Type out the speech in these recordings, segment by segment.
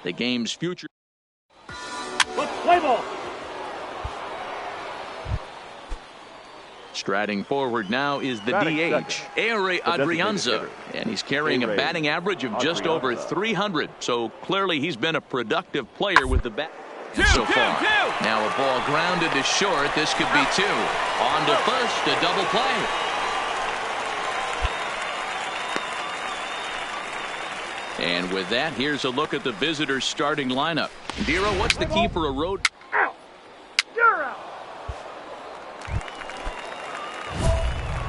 The game's future. Play ball. Striding forward now is the DH, Eri Adrianza, and he's carrying a batting average of just over 300. So clearly he's been a productive player with the bat so far. Now a ball grounded to short. This could be two. On to first, a double play. And with that, here's a look at the visitors' starting lineup. Dero, what's the key for a road?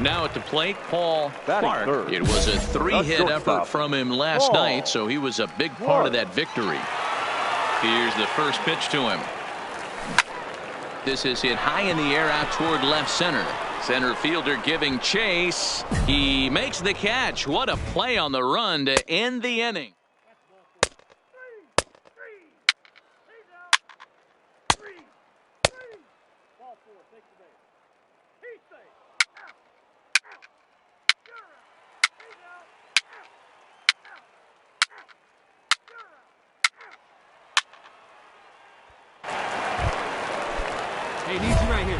Now at the plate, Paul Clark. It was a three-hit effort from him last night, so he was a big part of that victory. Here's the first pitch to him. This is hit high in the air out toward left center. Center fielder giving chase. He makes the catch. What a play on the run to end the inning.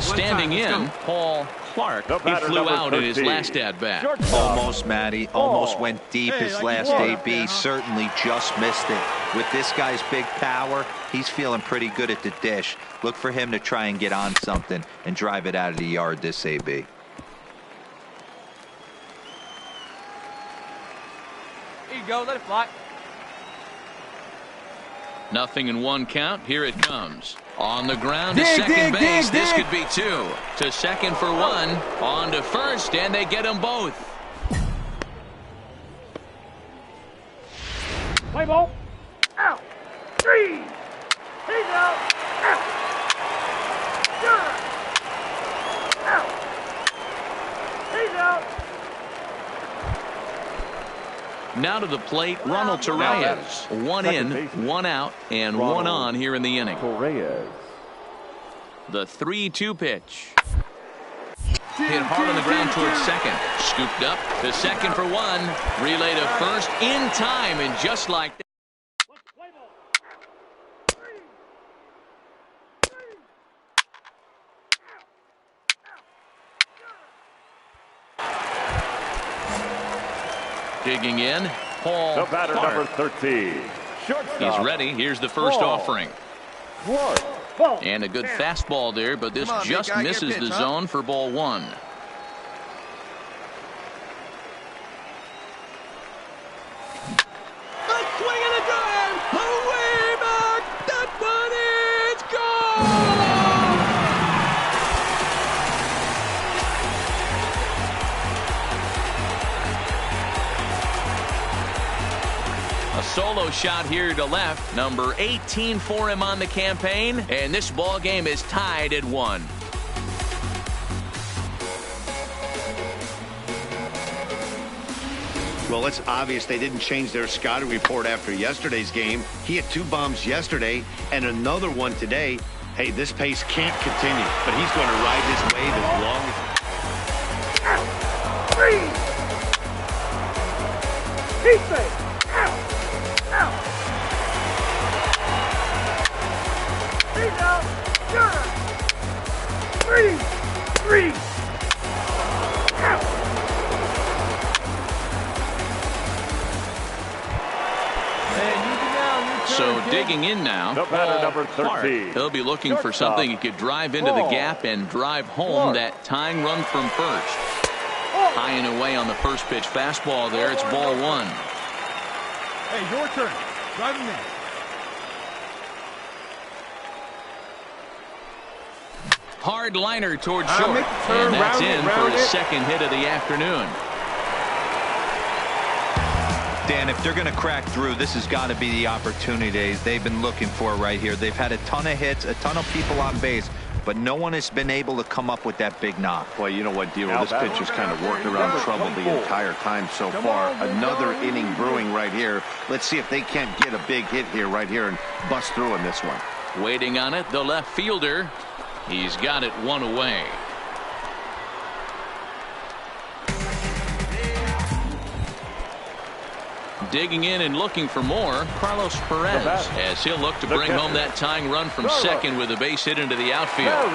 Standing in, Paul Clark. He flew out in his last at-bat. Almost, Matty. Almost went deep his last AB. Certainly just missed it. With this guy's big power, he's feeling pretty good at the dish. Look for him to try and get on something and drive it out of the yard this AB. Here you go. Let it fly. Nothing in one count. Here it comes. On the ground to second base. This could be two. To second for one. On to first, and they get them both. Play ball. Out. 3. He's out. Out. Out. He's out. Now to the plate, Ronald Torreyes. One in, one out, and one on here in the inning. The 3-2 pitch. Hit hard on the ground towards second. Scooped up to second for one. Relay to first in time, and just like that. Digging in, Paul The batter, Clark. number 13. He's ready. Here's the first offering. And a good fastball there, but this just misses the zone for ball one. A swing and a drive. Away back. That one is gone. A solo shot here to left. Number 18 for him on the campaign. And this ball game is tied at 1. Well, it's obvious they didn't change their scouting report after yesterday's game. He had 2 bombs yesterday and another one today. Hey, this pace can't continue, but he's going to ride this wave as long as... 3. He's safe. Out. Out. He's out. You're 3. Out. So digging in now, The batter, number Clark. 13. He'll be looking for something he could drive into the gap and drive home that tying run from first. High and away on the first pitch fastball there. It's ball one. Hey, your turn. Drive him in. Hard liner towards short. And that's in for his second hit of the afternoon. Dan, if they're going to crack through, this has got to be the opportunity they've been looking for right here. They've had a ton of hits, a ton of people on base, but no one has been able to come up with that big knock. Well, you know what, Dero, this pitch has kind of worked around trouble the entire time so far. Another inning brewing right here. Let's see if they can't get a big hit here right here and bust through in this one. Waiting on it, the left fielder. He's got it one away. Digging in and looking for more, Carlos Perez, as he'll look to bring home that tying run from second with a base hit into the outfield.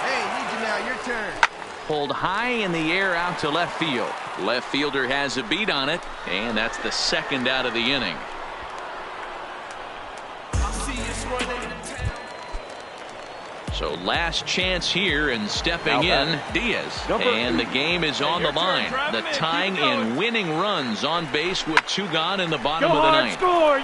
Hey, need you now. Your turn. Pulled high in the air out to left field. Left fielder has a beat on it, and that's the second out of the inning. So last chance here, and stepping in, Diaz. And the game is on the line. The tying and winning runs on base with 2 gone in the bottom of the ninth.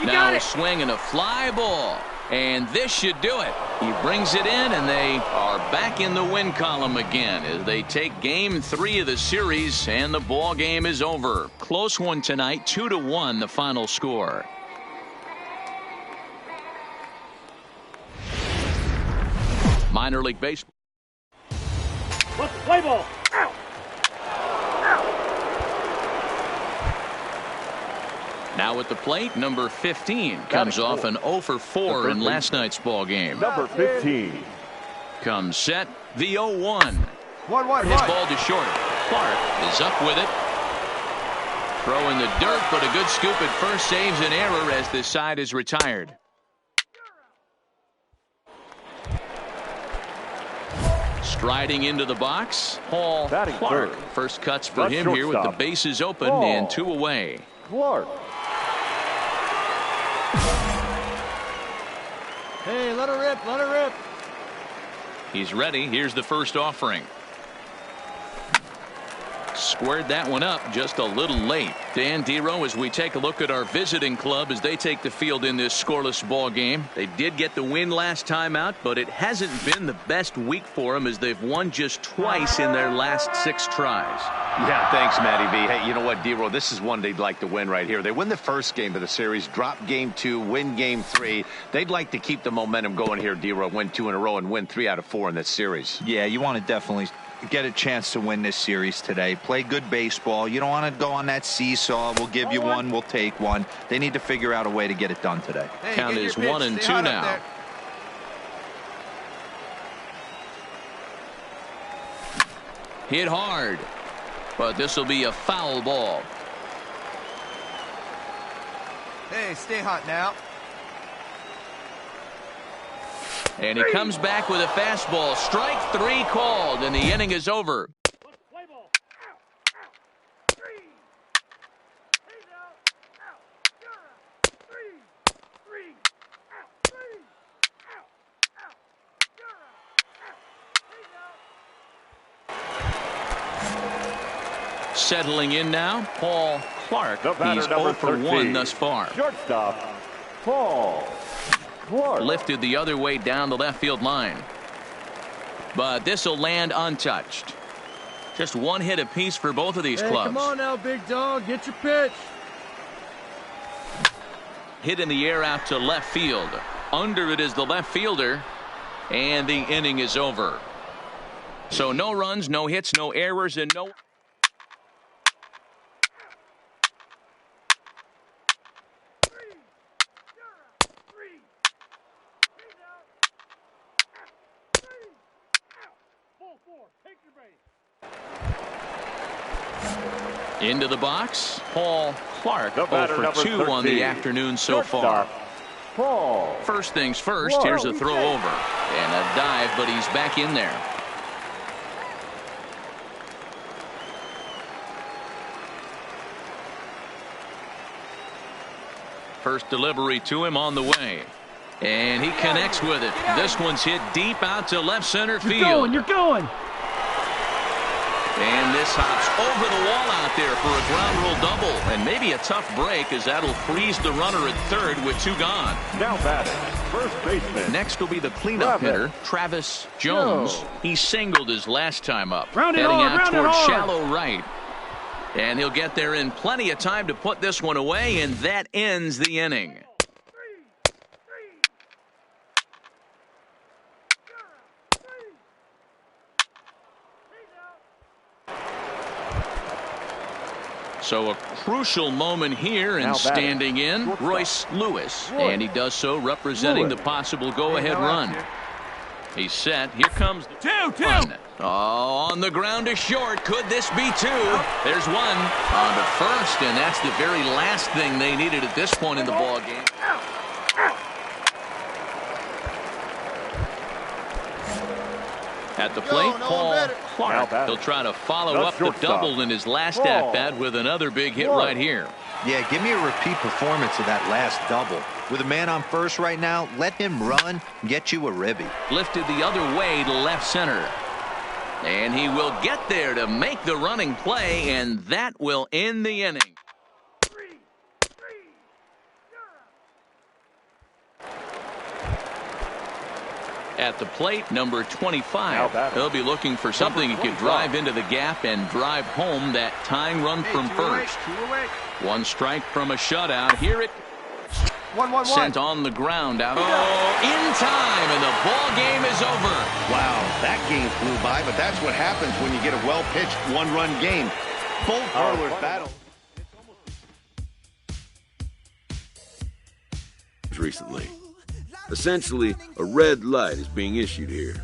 Now a swing and a fly ball. And this should do it. He brings it in, and they are back in the win column again as they take game 3 of the series, and the ball game is over. Close one tonight, 2-1 the final score. Minor League Baseball. Let's play ball. Out. Out. Now at the plate, number 15 comes off an 0 for 4 in last night's ball game. Number 15. Comes set, The 0-1. His ball to short. Clark is up with it. Throw in the dirt, but a good scoop at first saves an error as this side is retired. Striding into the box, Paul Clark. First cuts for him here with the bases open and 2 away. Clark. Hey, let her rip, let her rip. He's ready. Here's the first offering. Squared that one up just a little late. Dan Dero, as we take a look at our visiting club as they take the field in this scoreless ball game. They did get the win last time out, but it hasn't been the best week for them as they've won just twice in their last 6 tries. Yeah, thanks, Matty V. Hey, you know what, Dero? This is one they'd like to win right here. They win the first game of the series, drop game 2, win game 3. They'd like to keep the momentum going here, Dero. Win 2 in a row and win 3 out of 4 in this series. Yeah, you want to definitely get a chance to win this series today. Play good baseball. You don't want to go on that seesaw. We'll give you one, we'll take one. They need to figure out a way to get it done today. Hey, count is 1-2 now. Hit hard, but this will be a foul ball. Hey, stay hot now. And he comes back with a fastball. Strike 3 called, and the inning is over. Settling in now, Paul Clark. He's 0 for 1 thus far. Shortstop, Paul Clark. Lifted the other way down the left field line. But this will land untouched. Just 1 hit apiece for both of these clubs. Come on now, big dog. Get your pitch. Hit in the air out to left field. Under it is the left fielder. And the inning is over. So no runs, no hits, no errors, and no... Into the box, Paul Clark, 0 for 2 on the afternoon so far. Paul. First things first, here's a throw over. And a dive, but he's back in there. First delivery to him on the way. And he connects with it. This one's hit deep out to left center field. You're going. And this hops over the wall out there for a ground rule double. And maybe a tough break as that'll freeze the runner at third with 2 gone. Now batting, first baseman. Next will be the cleanup hitter, Travis Jones. He singled his last time up. Heading out toward shallow right. And he'll get there in plenty of time to put this one away, and that ends the inning. So a crucial moment here, and standing in, Royce Lewis. And he does so representing the possible go-ahead run. He's set. Here comes the 2-2. Oh, on the ground to short. Could this be 2? There's 1 on to first, and that's the very last thing they needed at this point in the ball game. At the plate, Paul Clark. He'll try to follow up the double in his last at-bat with another big hit right here. Yeah, give me a repeat performance of that last double. With a man on first right now, let him run and get you a ribby. Lifted the other way to left center. And he will get there to make the running play, and that will end the inning. At the plate, number 25. He'll be looking for something he could drive into the gap and drive home that tying run from first. 1 strike from a shutout. Here it sent on the ground out. Oh, in time, and the ball game is over. Wow, that game flew by, but that's what happens when you get a well-pitched 1-run game. Both hurlers battle. Recently. Essentially, a red light is being issued here.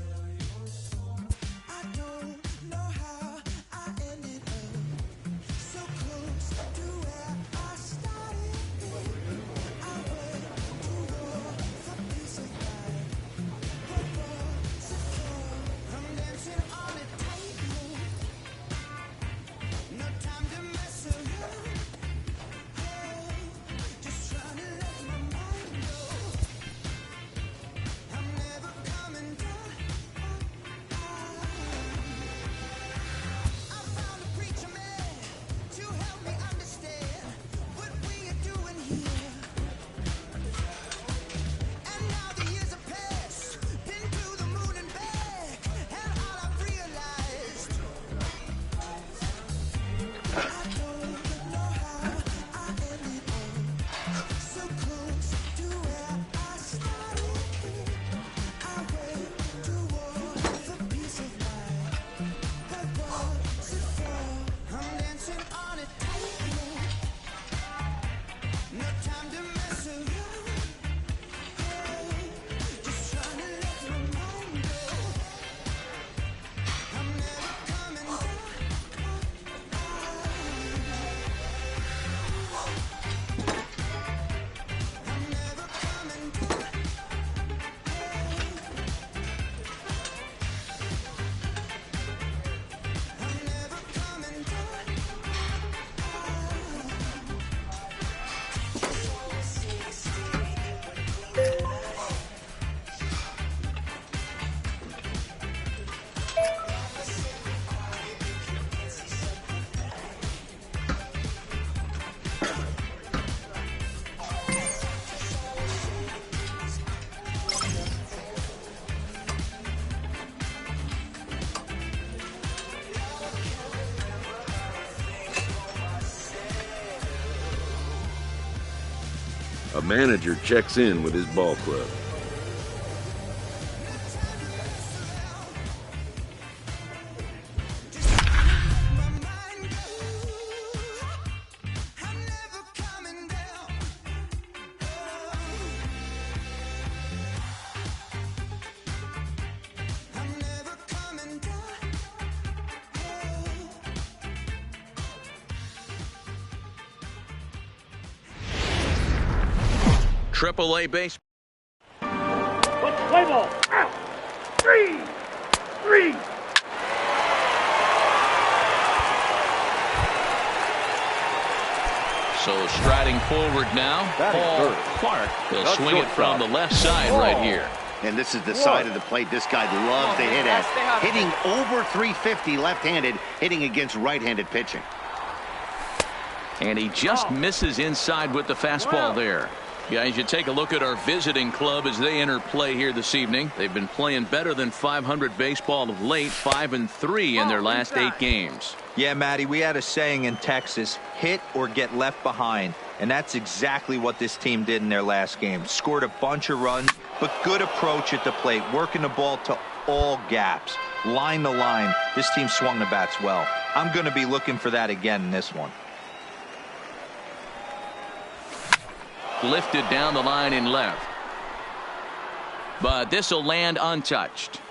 A manager checks in with his ball club. AAA base. Play ball. Out. 3. So striding forward now, Paul Clark. He'll swing it from the left side right here. And this is the side of the plate this guy loves to hit at. Hitting over 350 left-handed, hitting against right-handed pitching. And he just misses inside with the fastball there. Guys, you take a look at our visiting club as they enter play here this evening. They've been playing better than .500 baseball of late, 5-3 in their last 8 games. Yeah, Matty, we had a saying in Texas, hit or get left behind. And that's exactly what this team did in their last game. Scored a bunch of runs, but good approach at the plate, working the ball to all gaps. Line to line, this team swung the bats well. I'm going to be looking for that again in this one. Lifted down the line in left. But this will land untouched.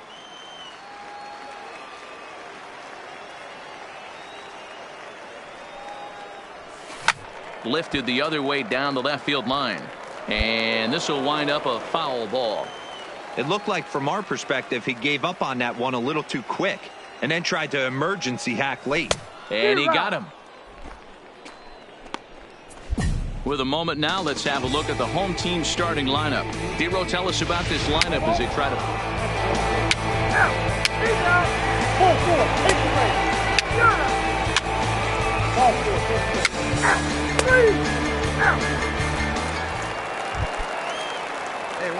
Lifted the other way down the left field line. And this will wind up a foul ball. It looked like from our perspective he gave up on that one a little too quick and then tried to emergency hack late. And he got him. With a moment now, let's have a look at the home team starting lineup. Dero, tell us about this lineup as they try to...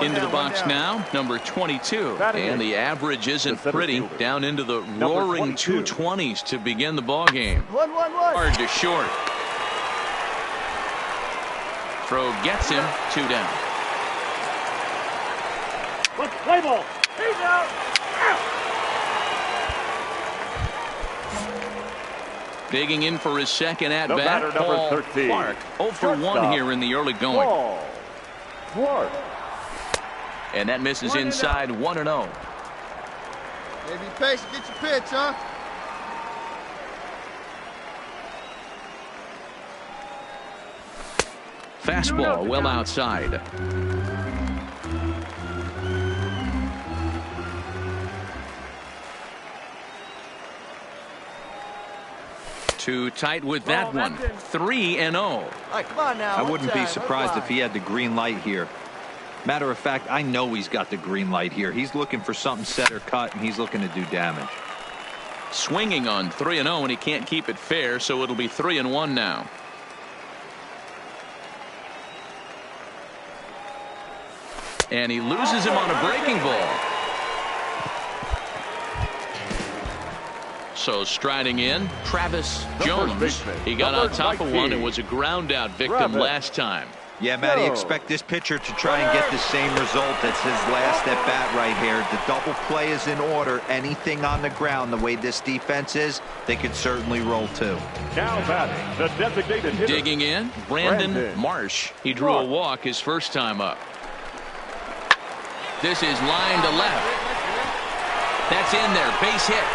Into the box now, number 22. And the average isn't pretty. Down into the roaring 220s to begin the ball game. Hard to short. Throw gets him, 2 down. Let's play ball. He's out. Digging in for his second at bat, Paul Clark. 0 for 1 here in the early going. Clark. And that misses inside 1-0. Hey, be patient, get your pitch, huh? Fastball well outside. Too tight with that one. 3-0. Right, come on now. I wouldn't be surprised if he had the green light here. Matter of fact, I know he's got the green light here. He's looking for something set or cut, and he's looking to do damage. Swinging on 3-0, and he can't keep it fair, so it'll be 3-1 now. And he loses him on a breaking ball. So striding in, Travis Jones. He got on top of one and was a ground out victim last time. Yeah, Matty, expect this pitcher to try and get the same result as his last at bat right here. The double play is in order. Anything on the ground, the way this defense is, they could certainly roll too. Now batting, the designated hitter. Digging in, Brandon Marsh. He drew a walk his first time up. This is line to left. That's in there, base hit.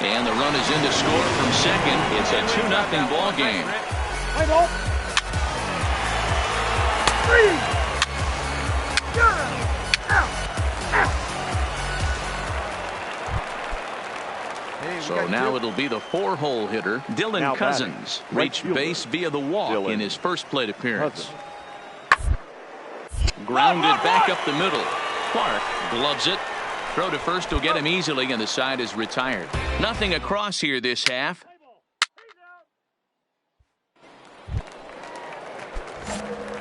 And the run is in to score from second. It's a 2-0 ball game. Play ball. 3. So now it'll be the 4-hole hitter, Dylan Cousins. Reached base via the walk in his first plate appearance. Grounded back up the middle. Clark gloves it. Throw to first will get him easily, and the side is retired. Nothing across here this half.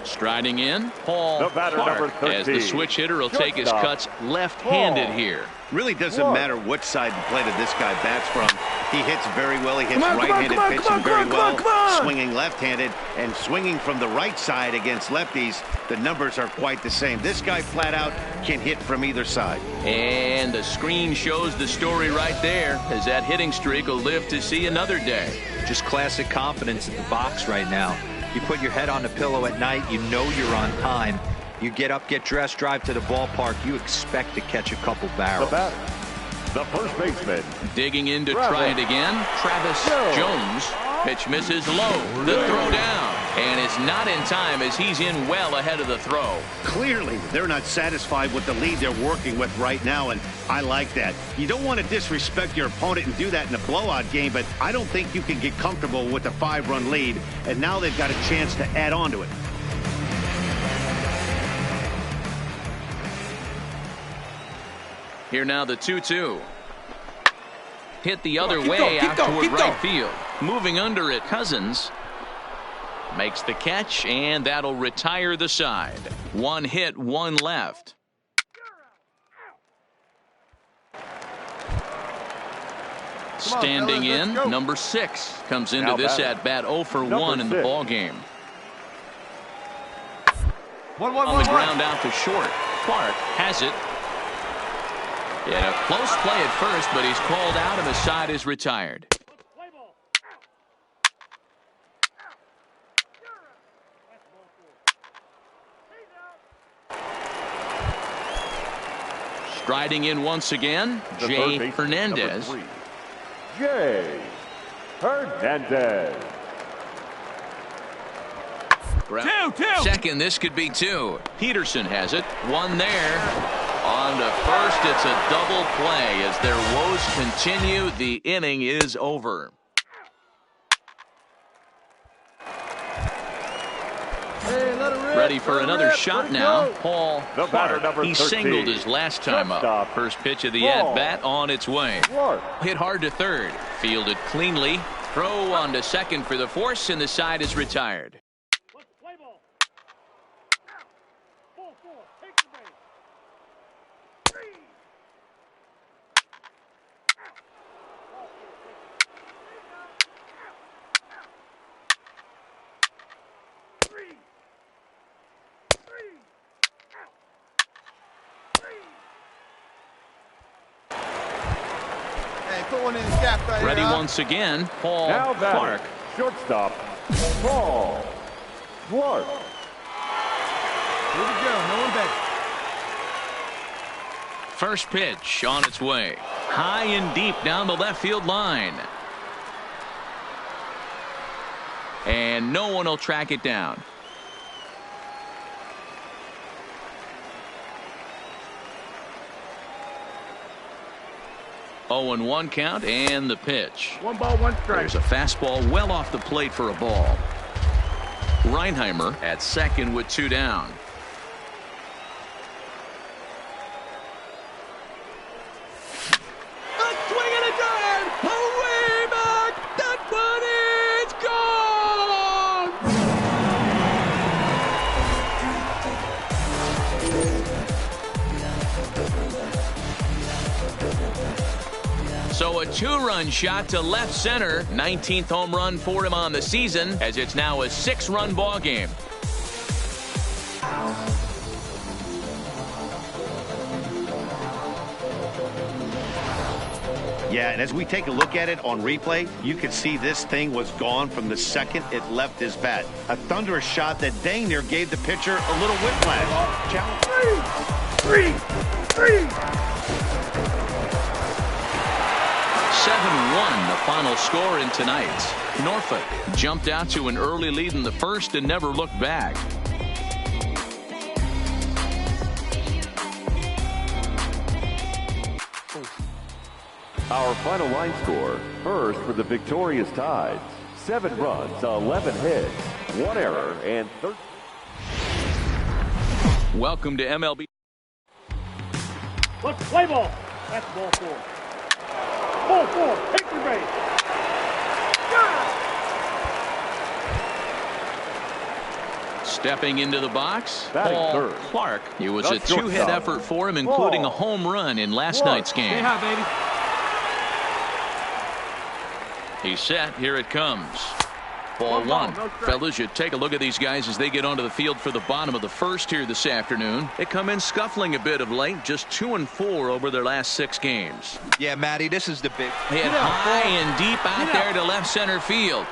Striding in, Paul The batter, number Clark, 13. as the switch hitter will take his cuts left-handed here. Really doesn't matter which side the plate of this guy bats from. He hits very well. He hits right-handed pitching very well. Swinging left-handed and swinging from the right side against lefties. The numbers are quite the same. This guy flat out can hit from either side. And the screen shows the story right there, as that hitting streak will live to see another day. Just classic confidence at the box right now. You put your head on the pillow at night, you know you're on time. You get up, get dressed, drive to the ballpark, you expect to catch a couple barrels. The batter, the first baseman. Digging in to try it again, Travis Jones. Pitch misses low. The throw down. And it's not in time as he's in well ahead of the throw. Clearly, they're not satisfied with the lead they're working with right now, and I like that. You don't want to disrespect your opponent and do that in a blowout game, but I don't think you can get comfortable with a 5-run lead, and now they've got a chance to add on to it. Here now the 2-2. Hit the other way out toward right field. Moving under it, Cousins makes the catch, and that'll retire the side. One hit, one left. Standing in, number 6 comes into this at bat 0 for 1 in the ball game. On the ground out to short. Clark has it. Yeah, a close play at first, but he's called out and the side is retired. Striding in once again, Jay Hernandez. Jay Hernandez. Second, this could be 2. Peterson has it. One there. On to first, it's a double play. As their woes continue, the inning is over. Ready for another shot now. Paul Clark. He singled his last time up. First pitch of the at-bat on its way. Hit hard to third. Fielded cleanly. Throw on to second for the force, and the side is retired. Ready once again, Paul Clark. Shortstop, Paul Clark. Here we go. No one better. First pitch on its way. High and deep down the left field line. And no one will track it down. Oh, and 1 count, and the pitch. 1 ball, 1 strike. There's a fastball well off the plate for a ball. Reinheimer at second with 2 down. A swing and a drive. Away back. That one is gone. So a 2-run shot to left center. 19th home run for him on the season, as it's now a 6-run ball game. Yeah, and as we take a look at it on replay, you can see this thing was gone from the second it left his bat. A thunderous shot that dang near gave the pitcher a little whiplash. Challenge. 3. 7-1 the final score in tonight's. Norfolk jumped out to an early lead in the first and never looked back. Our final line score, first for the victorious Tides, 7 runs, 11 hits, 1 error, and 13. Welcome to MLB. Let's play ball. That's ball 4. Ball 4. Take your base. Stepping into the box, Batting Paul third. Clark. It was The a two-hit shortstop. effort for him, including a Paul home run in last Clark. night's game. Stay high, baby. He's set. Here it comes. Ball one. Fellas, you take a look at these guys as they get onto the field for the bottom of the first here this afternoon. They come in scuffling a bit of late, just 2-4 over their last 6 games. Yeah, Matty, this is the big... Hit high and deep out there to left center field.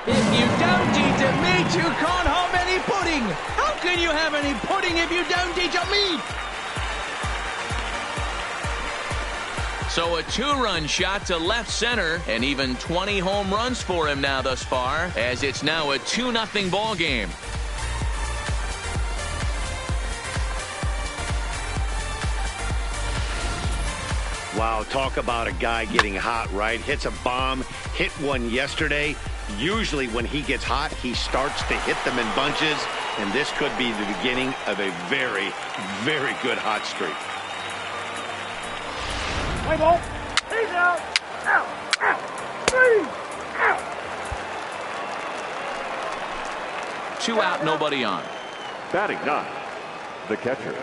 If you don't eat a meat, you can't have any pudding. How can you have any pudding if you don't eat your meat? So a 2-run shot to left center, and even 20 home runs for him now thus far, as it's now a 2-0 ball game. Wow, talk about a guy getting hot, right? Hits a bomb, hit one yesterday. Usually when he gets hot, he starts to hit them in bunches, and this could be the beginning of a very, very good hot streak. Play ball. He's out. Out. Out. 3. Out. 2 out, nobody on. Batting ninth, the catcher,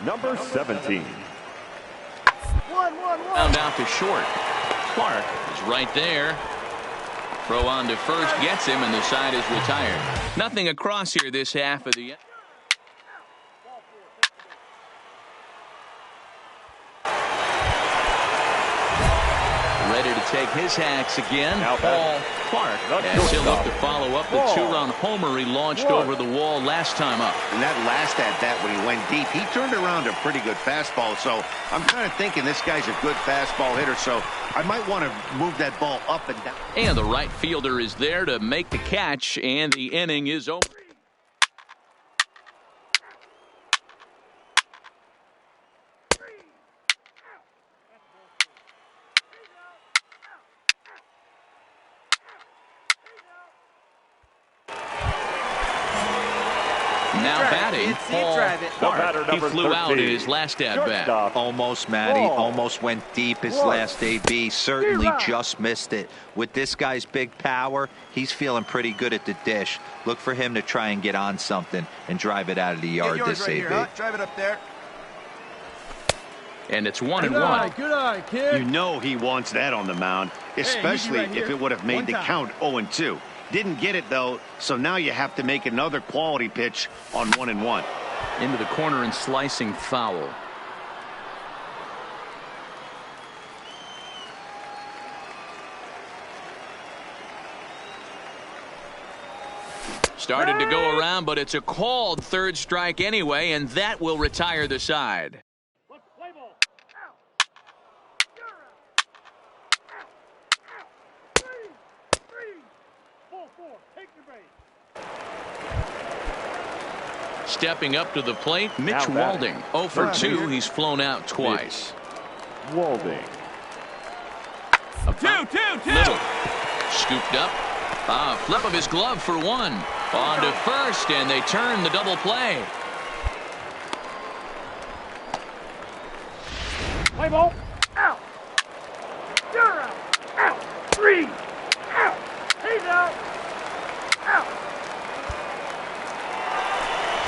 number 17. 1. Found out to short. Clark is right there. Throw on to first, gets him, and the side is retired. Nothing across here this half of the... Ready to take his hacks again. Now Paul Clark, as he'll look to follow up the 2-run homer he launched over the wall last time up. And that last at-bat when he went deep, he turned around a pretty good fastball. So I'm kind of thinking this guy's a good fastball hitter. So I might want to move that ball up and down. And the right fielder is there to make the catch, and the inning is over. Now batting, Paul Clark. He flew out in his last at-bat. Almost, Matty. Almost went deep his last AB. Certainly just missed it. With this guy's big power, he's feeling pretty good at the dish. Look for him to try and get on something and drive it out of the yard this right AB. here, huh? Drive it up there. And it's 1-1. Good eye, kid. You know he wants that on the mound, especially if it would have made the count 0-2. Didn't get it, though, so now you have to make another quality pitch on 1-1. Into the corner and slicing foul. Started to go around, but it's a called third strike anyway, and that will retire the side. Let's play ball. Out. You're out. Out. 3. Ball 4. Take your base. Stepping up to the plate, Mitch Now batting. Walding. 0 for 2. He's flown out twice. Walding. Little. Scooped up. Flip of his glove for 1. On to first, and they turn the double play. Play ball. Out. You're out. Out. 3. Out. He's out. Out.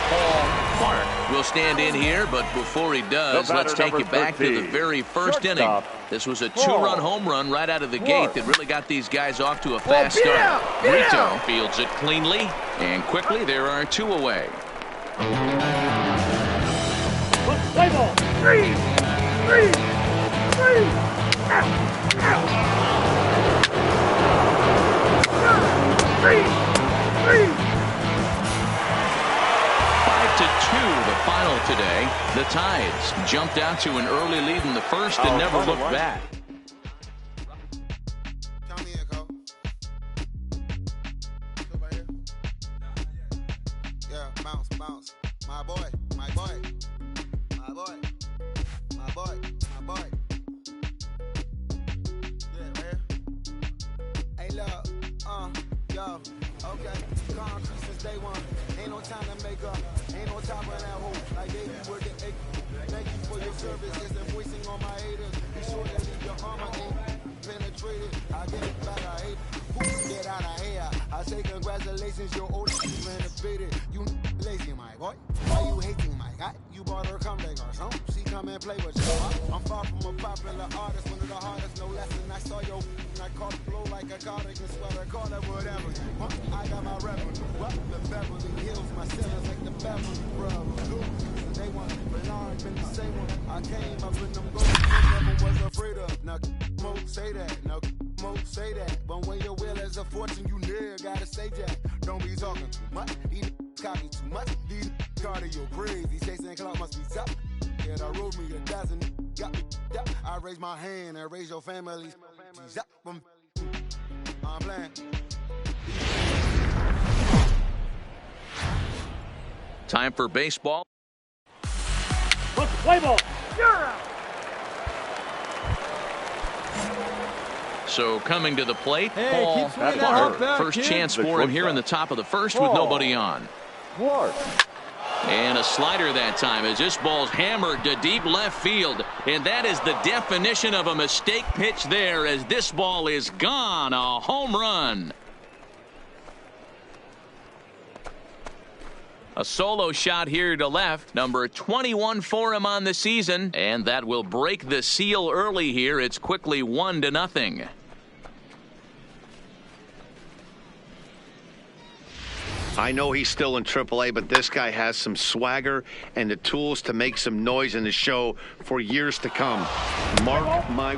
Paul Clark will stand in here, but before he does, let's take you back to the very first inning. This was a 2-run home run right out of the gate that really got these guys off to a fast start. Brito fields it cleanly, and quickly there are 2 away. Let's play ball. 3. Out. Out. 3. 5-2, the final today. The Tides jumped out to an early lead in the first and never looked back. Count me in, Cole. Go right here. Yeah, bounce. My boy. Yeah, right here. Hey, look, yo, okay. Concrete since day one. Ain't no time to make up. Ain't no time for that hole. Like baby, working 8. Thank you for your service. It's the voicing on my haters. Be sure to leave your armor ain't penetrated. I get it back, I hate it. Get out of here. I say congratulations, your old renovated. You You bought her come back, huh? She come and play with you. I'm far from a popular artist, one of the hardest, no less than I saw your and I caught the blow like a cardigan sweater, call it whatever you want. I got my revenue, what? The Beverly Hills, my sellers like the Beverly Brothers. They want Bernard, been the same one. I came up in them goals, never was afraid of. Now, Mo say that, now, Mo say that. But when your will is a fortune, you never gotta say that. Don't be talking too much, these copy too much. These cardio crazy, chasing clout must be tough. Yeah, I rode me a dozen, got me up. I raise my hand and raise your family. I'm playing. Time for baseball. Let's play ball. You're out. So coming to the plate, Paul Clark. Clark. First chance for him here in the top of the first with nobody on. Clark. And a slider that time as this ball's hammered to deep left field. And that is the definition of a mistake pitch there as this ball is gone. A home run. A solo shot here to left. Number 21 for him on the season. And that will break the seal early here. It's quickly 1-0. I know he's still in AAA, but this guy has some swagger and the tools to make some noise in the show for years to come. Mark my...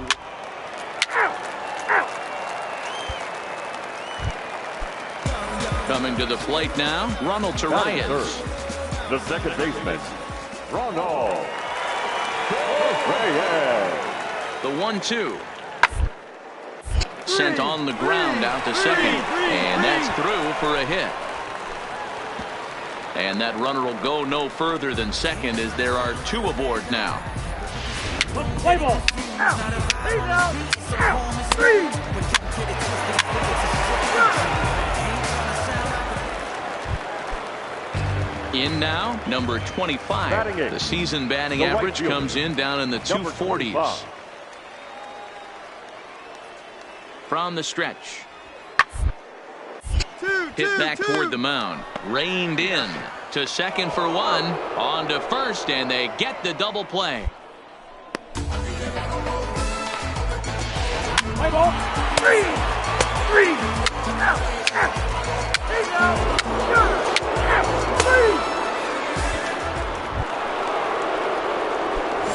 Coming to the plate now, Ronald Reyes. The second baseman, Ronald Reyes. The 1-2. Sent on the ground out to second. And that's through for a hit. And that runner will go no further than second as there are two aboard now. Play ball. Out. He's out. Out. 3. In now, number 25. The season batting average comes in down in the 240s. From the stretch. Hit back toward the mound. Reined in to second for one. On to first, and they get the double play. Play ball. 3. Out. He's out.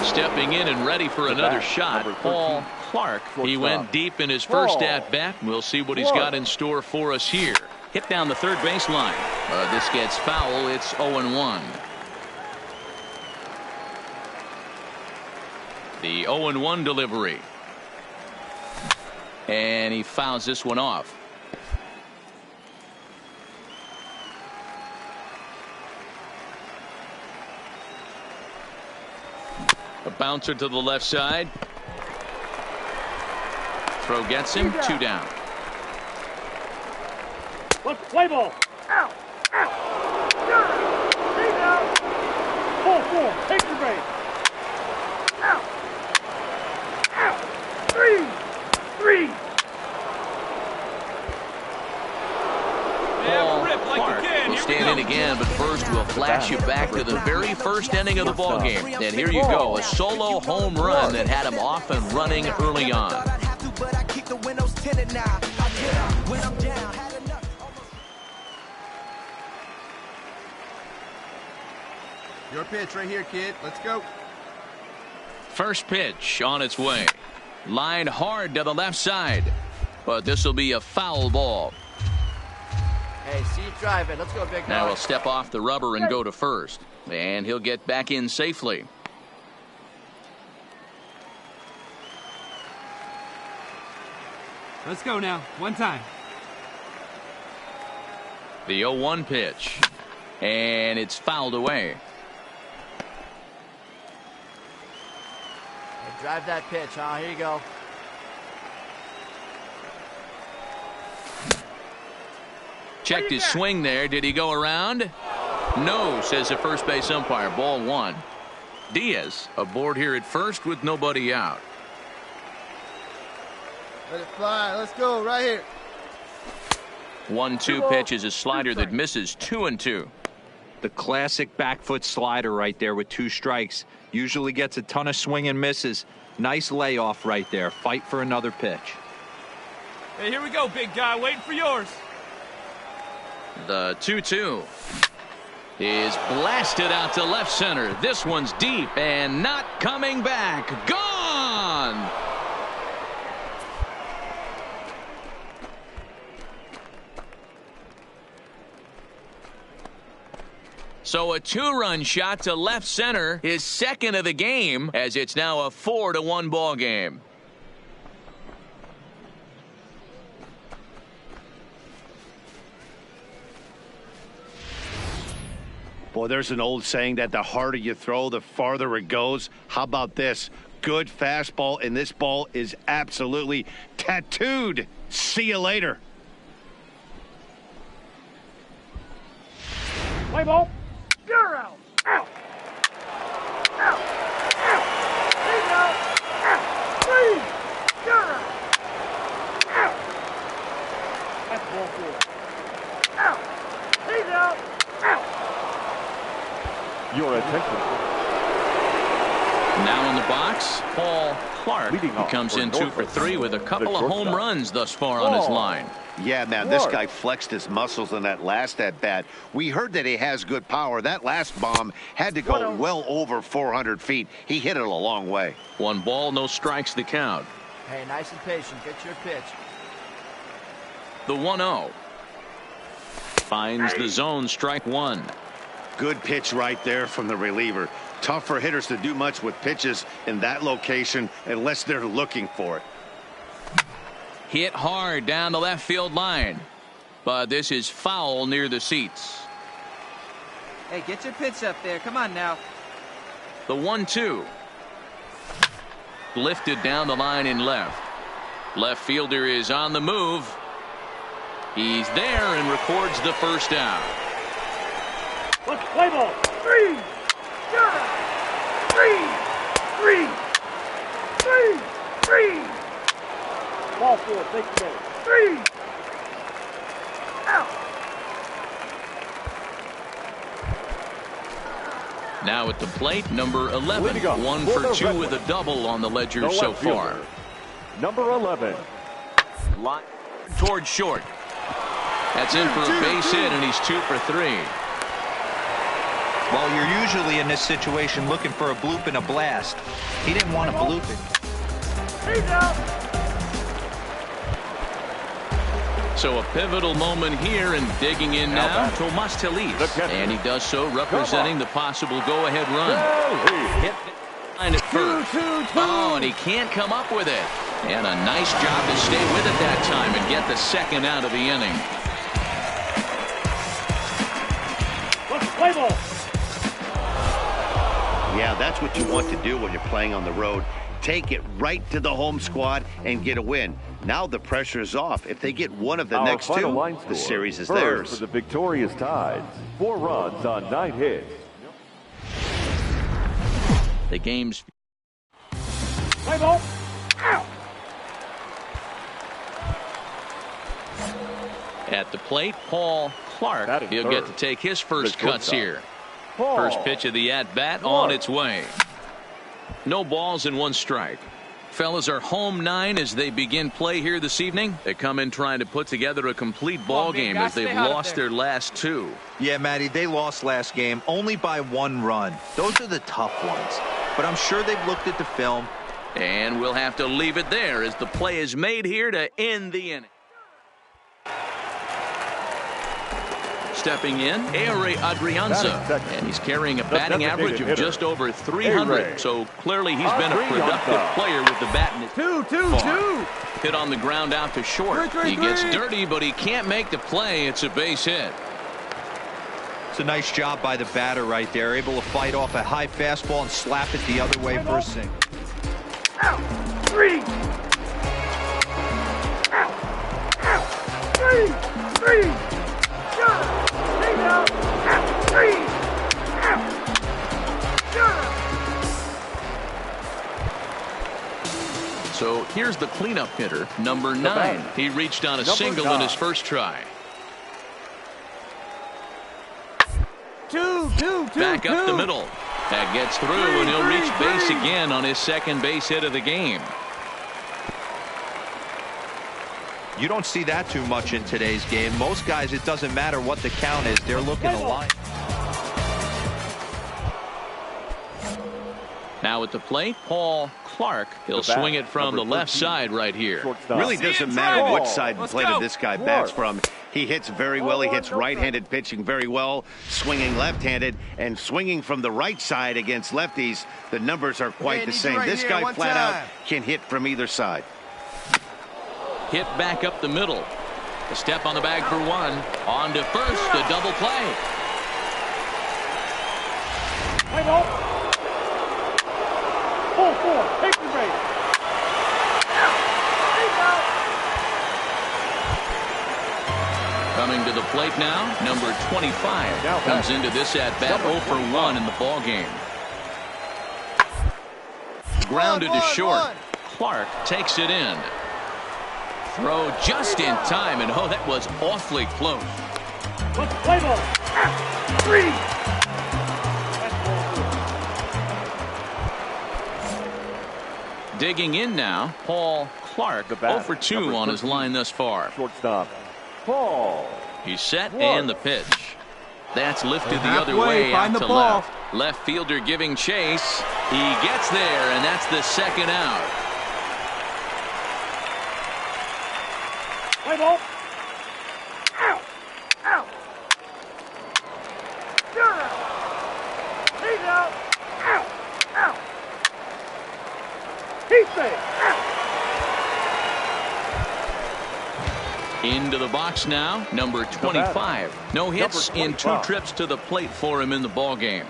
Stepping in and ready for another shot, Paul Clark. He went deep in his first at-bat. We'll see what he's got in store for us here. Hit down the third baseline. This gets foul. It's 0-1. The 0-1 delivery. And he fouls this one off. A bouncer to the left side. Throw gets him. 2 down. Let's play ball. Out. He's out. 4-4. Take your base. Out. 3. Paul Clark will stand in again, but first we'll flash you back to the very first inning of the ballgame. And here you go, a solo home run that had him off and running early on. Your pitch right here, kid. Let's go. First pitch on its way. Lined hard to the left side. But this will be a foul ball. Hey, see you drive it. Let's go, big guy. Now he'll step off the rubber and go to first. And he'll get back in safely. Let's go now. One time. The 0-1 pitch. And it's fouled away. Hey, drive that pitch, huh? Here you go. Checked his swing there. Did he go around? No, says the first base umpire. Ball 1. Diaz aboard here at first with nobody out. Let it fly. Let's go right here. 1-2 pitch is a slider that misses. 2-2. The classic back foot slider right there with 2 strikes. Usually gets a ton of swing and misses. Nice layoff right there. Fight for another pitch. Hey, here we go, big guy. Waiting for yours. The 2-2 is blasted out to left center. This one's deep and not coming back. Gone! So a 2-run shot to left center, his second of the game, as it's now a 4-1 ball game. Boy, there's an old saying that the harder you throw, the farther it goes. How about this? Good fastball, and this ball is absolutely tattooed. See you later. Play ball. You're out. Out. Out. Out. He's out. Out. 3. You're out. Out. That's ball 4. Out. He's out. Out. Your attention. Now in the box, Paul Clark. He comes in 2 for 3 with a couple of home runs thus far on his line. Yeah, man, this guy flexed his muscles in that last at-bat. We heard that he has good power. That last bomb had to go well over 400 feet. He hit it a long way. 1 ball, no strikes the count. Hey, nice and patient. Get your pitch. The 1-0. Finds the zone, strike 1. Good pitch right there from the reliever. Tough for hitters to do much with pitches in that location unless they're looking for it. Hit hard down the left field line. But this is foul near the seats. Hey, get your pitch up there. Come on now. The 1-2. Lifted down the line in left. Left fielder is on the move. He's there and records the first down. Let's play ball. 3. You're out. 3. 3. Ball 4. Take the ball. 3. Out. Now at the plate, number 11. 1 for 2 with a double on the ledger so far. Number 11. Line towards short. That's in for a base hit, and he's 2 for 3. Well, you're usually in this situation looking for a bloop and a blast. He didn't want to bloop it. He's out. So a pivotal moment here, and digging in now, Tomas Telis. And he does so representing the possible go-ahead run. Hit line at first. Oh, and he can't come up with it. And a nice job to stay with it that time and get the second out of the inning. Let's play ball. Yeah, that's what you want to do when you're playing on the road. Take it right to the home squad and get a win. Now the pressure is off. If they get one of the next 2, the series is theirs. For the victorious Tides, 4 runs on 9 hits. The game's Play ball. Out. at the plate, Paul Clark. He'll get to take his first cuts here. First pitch of the at-bat on its way. No balls and 1 strike. Fellas are home 9 as they begin play here this evening. They come in trying to put together a complete ball game as they've lost their last 2. Yeah, Matty, they lost last game only by 1 run. Those are the tough ones. But I'm sure they've looked at the film. And we'll have to leave it there as the play is made here to end the inning. Stepping in, Ehre Adrianza, and he's carrying a batting average of just over 300. So clearly he's been a productive player with the bat in his 2-2-2. Hit on the ground out to short. He gets dirty, but he can't make the play. It's a base hit. It's a nice job by the batter right there, able to fight off a high fastball and slap it the other way for a single. Out. 3. Out. Out. 3. 3. So here's the cleanup hitter, number 9. He reached on a single in his first try. 2. Back up the middle. That gets through, and he'll reach base again on his second base hit of the game. You don't see that too much in today's game. Most guys, it doesn't matter what the count is. They're looking to line. Now at the plate, Paul Clark. He'll swing it from the left side right here. Really doesn't matter which side the plate this guy bats from. He hits very well. He hits right-handed pitching very well, swinging left-handed, and swinging from the right side against lefties. The numbers are quite the same. This guy flat out can hit from either side. Hit back up the middle. A step on the bag for one. On to first, a double play. Play ball. 4-4. Take the base. Coming to the plate now, number 25 comes into this at-bat 0 for 1 in the ballgame. Grounded to short. Clark takes it in. Throw just in time, and oh, that was awfully close. Let's play ball. 3. Digging in now, Paul Clark, 0 for 2 on his line thus far. Shortstop, Paul. He's set and the pitch. That's lifted the other way out to left. Left fielder giving chase. He gets there, and that's the second out. Play ball. Out. Out. You're out. He's out. Out. Out. He's safe. Out. Into the box now, number 25. No hits in 2 trips to the plate for him in the ballgame.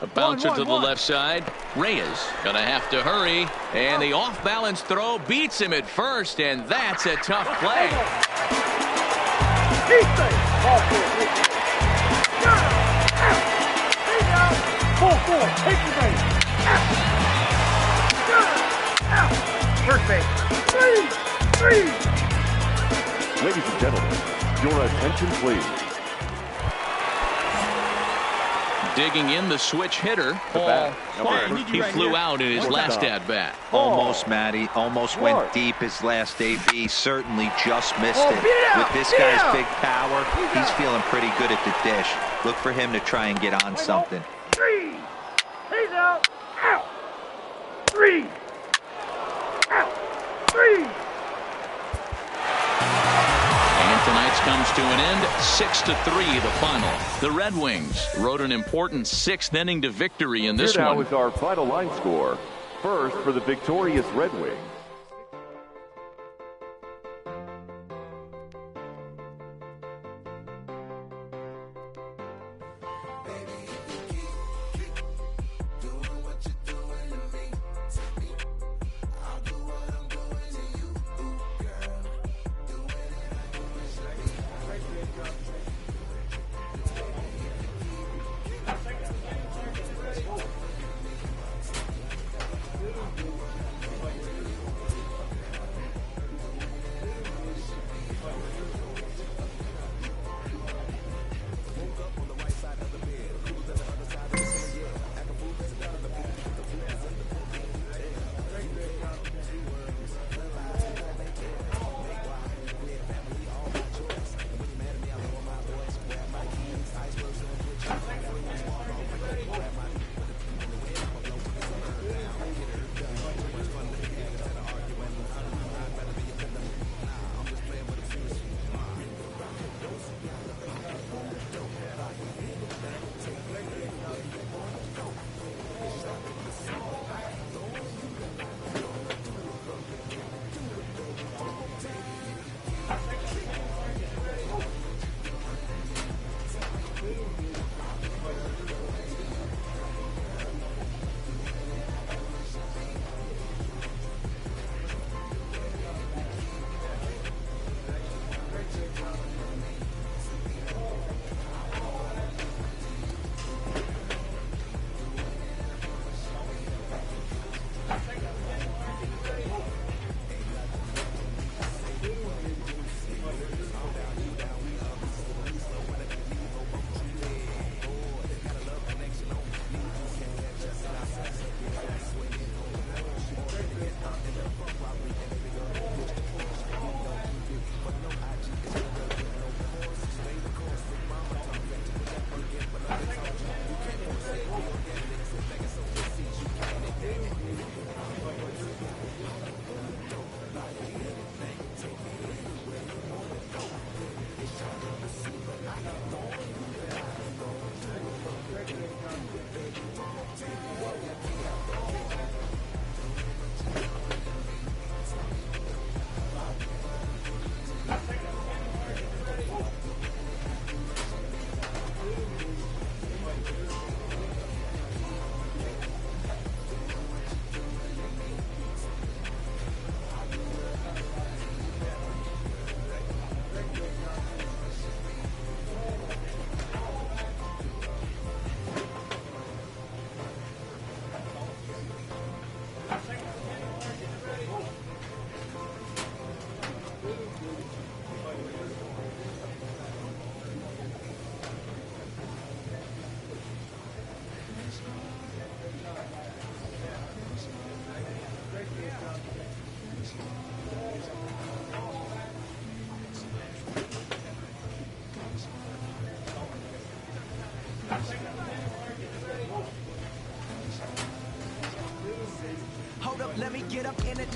A bouncer to the left side. Reyes gonna have to hurry, and the off-balance throw beats him at first, and that's a tough play. He's safe. Ball 4. He's out. Ball 4. Take the base. Out. First base. 3. Ladies and gentlemen, your attention please. Digging in the switch hitter, Paul Clark. He flew out in his last at-bat. Almost, Matty. Almost went deep his last AB. Certainly just missed it. With this guy's big power, he's feeling pretty good at the dish. Look for him to try and get on something. 3. He's out. Out. 3. Out. 3. Tonight's comes to an end, 6-3 the final. The Red Wings rode an important 6th inning to victory in this one. Here now is our final line score. First for the victorious Red Wings.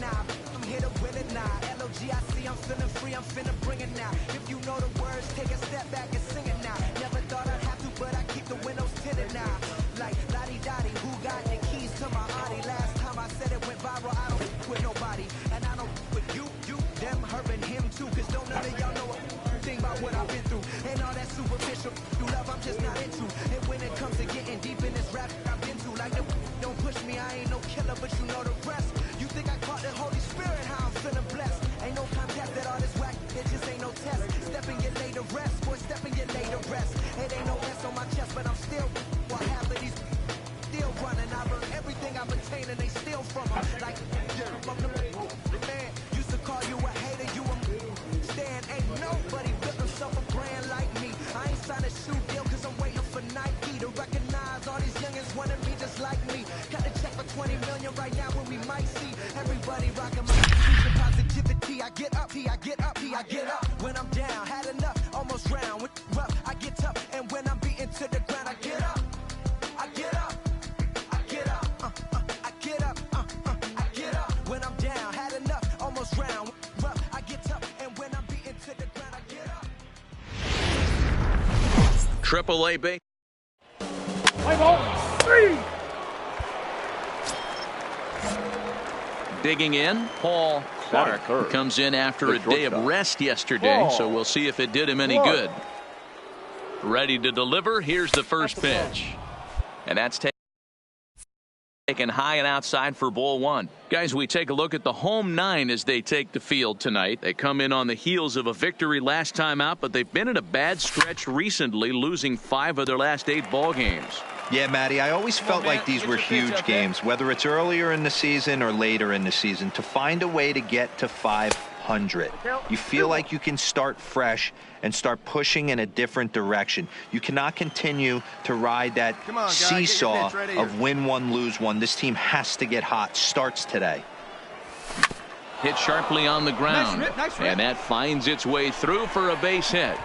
now. I'm here to win it now. LOGIC, I'm feeling free, I'm finna bring it now. If you know the words, take a step back and sing it now. Never thought I'd have to, but I keep the windows tinted now. Like lottie-dottie, who got the keys to my Audi? Last time I said it went viral, I don't with nobody. And I don't with you, them, her, and him too. Cause don't none of y'all know a thing about what I've been through. And all that superficial love I'm just not into. And when it comes to getting deep in this rap I've been to, like don't push me, I ain't no killer, but you know the rest. You think I caught the Holy Spirit, how I'm feeling blessed. Ain't no contest that all this whack, it just ain't no test. Step and get laid to rest, boy, step and get laid to rest. It ain't no S on my chest, but I'm still while half of these still running. I learned everything I've attained and they steal from them. Like, from the man, used to call you a hater, you a stand. Ain't nobody built himself a brand like me. I ain't signed a shoe deal cause I'm waiting for Nike to recognize all these youngins wanting me just like me. Got a check for 20 million right now when we might see everybody rocking my positivity. I get up, I get up, I get up. When I'm down, had enough, almost drowned. With rough, I get tough, and when I'm beaten to the ground, I get up, I get up, I get up, I get up, I get up. When I'm down, had enough, almost drowned. Rough, I get tough, and when I'm beaten to the ground, I get up. Triple A base. Play ball. 3. Digging in, Paul Clark comes in after a day of rest yesterday, so we'll see if it did him any good. Ready to deliver. Here's the first pitch. And that's taken high and outside for ball 1. Guys, we take a look at the home 9 as they take the field tonight. They come in on the heels of a victory last time out, but they've been in a bad stretch recently, losing 5 of their last 8 ball games. Yeah, Matty, I always felt like these were huge games, whether it's earlier in the season or later in the season, to find a way to get to 500. You feel like you can start fresh and start pushing in a different direction. You cannot continue to ride that seesaw of win one, lose one. This team has to get hot. Starts today. Hit sharply on the ground, and that finds its way through for a base hit.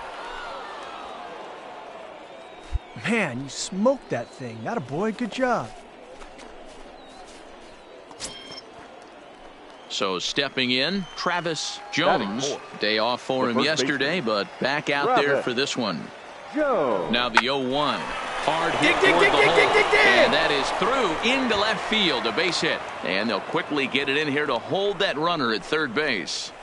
Man, you smoked that thing. Atta boy, good job. So stepping in, Travis Jones. Day off for him yesterday, but back out there for this one. Now the 0-1. Hard hit toward the hole. And that is through into left field. A base hit. And they'll quickly get it in here to hold that runner at third base.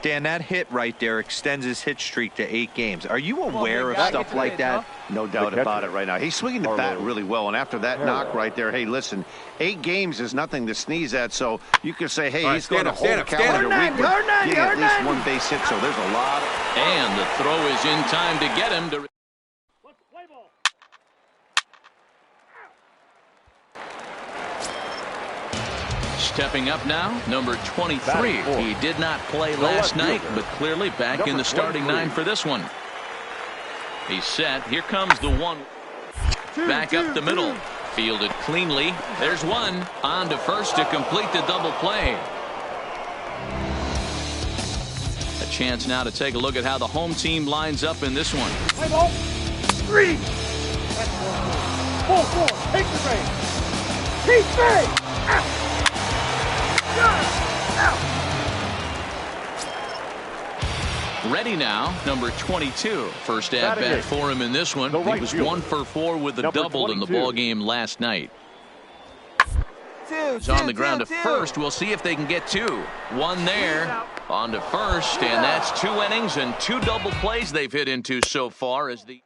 Dan, that hit right there extends his hit streak to 8 games. Are you aware of stuff like that? No doubt about it right now. He's swinging the bat really well, and after that knock right there, hey, listen, 8 games is nothing to sneeze at, so you can say, hey, he's going to hold a calendar week, but getting at least 1 base hit, so there's a lot. And the throw is in time to get him to... Stepping up now, number 23. He did not play last night, but clearly back in the starting 9 for this one. He's set. Here comes the 1. Back up the middle. Fielded cleanly. There's 1. On to first to complete the double play. A chance now to take a look at how the home team lines up in this one. Play ball. 3. That's 4. 4. Take the base. Keep base. Out. Ready now, number 22. First at bat for him in this one. He was 1 for 4 with a double in the ball game last night. He's on the ground to first. We'll see if they can get 2. 1 there. On to first, and that's 2 innings and 2 double plays they've hit into so far. As the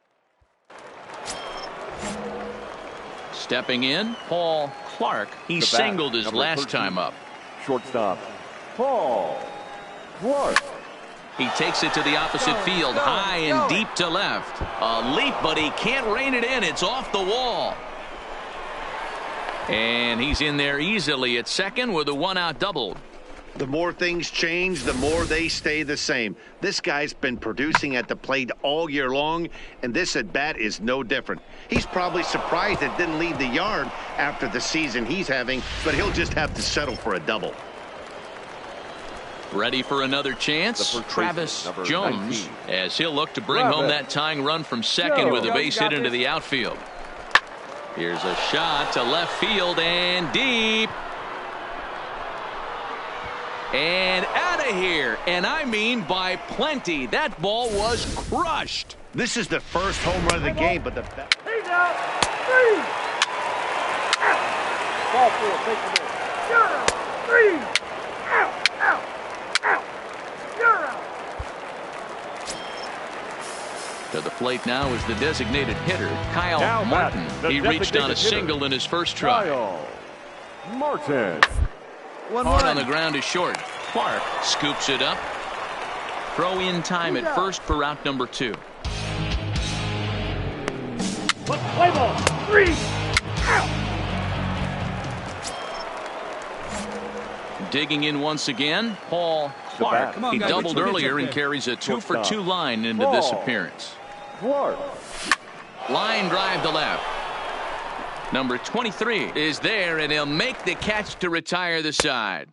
stepping in, Paul Clark. He singled his last time up. Shortstop, Paul Clark. He takes it to the opposite field, high and deep to left. A leap, but he can't rein it in. It's off the wall. And he's in there easily at second with a 1-out double. The more things change, the more they stay the same. This guy's been producing at the plate all year long, and this at-bat is no different. He's probably surprised it didn't leave the yard after the season he's having, but he'll just have to settle for a double. Ready for another chance, Travis Jones, as he'll look to bring home that tying run from second with a base hit into the outfield. Here's a shot to left field and deep. And out of here. And I mean by plenty. That ball was crushed. This is the first home run of the game, but the... He's out. 3. Out. Ball 4. Take the ball. You're out. 3. Out. Out. Out. You're out. To the plate now is the designated hitter, Kyle Now Martin. He reached on a single in his first try. Kyle Martin. Hard on the ground is short. Clark scoops it up. Throw in time at first for route number 2. Play ball. 3. Out. Digging in once again, Paul Clark. Come on, he guys, doubled get your pitch earlier up and there. carries a 2-for-2 line into this appearance. Clark. Line drive to left. Number 23 is there, and he'll make the catch to retire the side.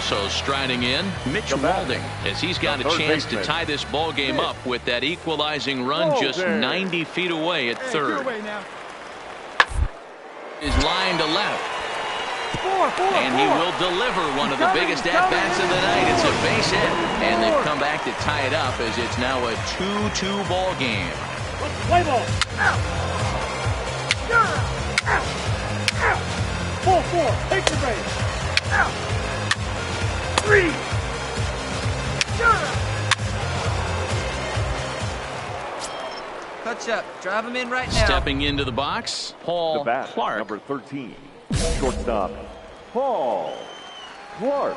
So striding in, Mitch Walding, as he's got a chance to tie this ball game up with that equalizing run just 90 feet away at third. Is line to left. And he will deliver one of the biggest at-bats of the night. It's a base hit, and they've come back to tie it up as it's now a 2-2 ball game. Play ball. Out. You're out. Out. Ball 4. Take the base. Out. 3. You're out. Touch up. Drive him in right now. Stepping into the box, Paul Clark. Number 13. Shortstop, Paul Clark.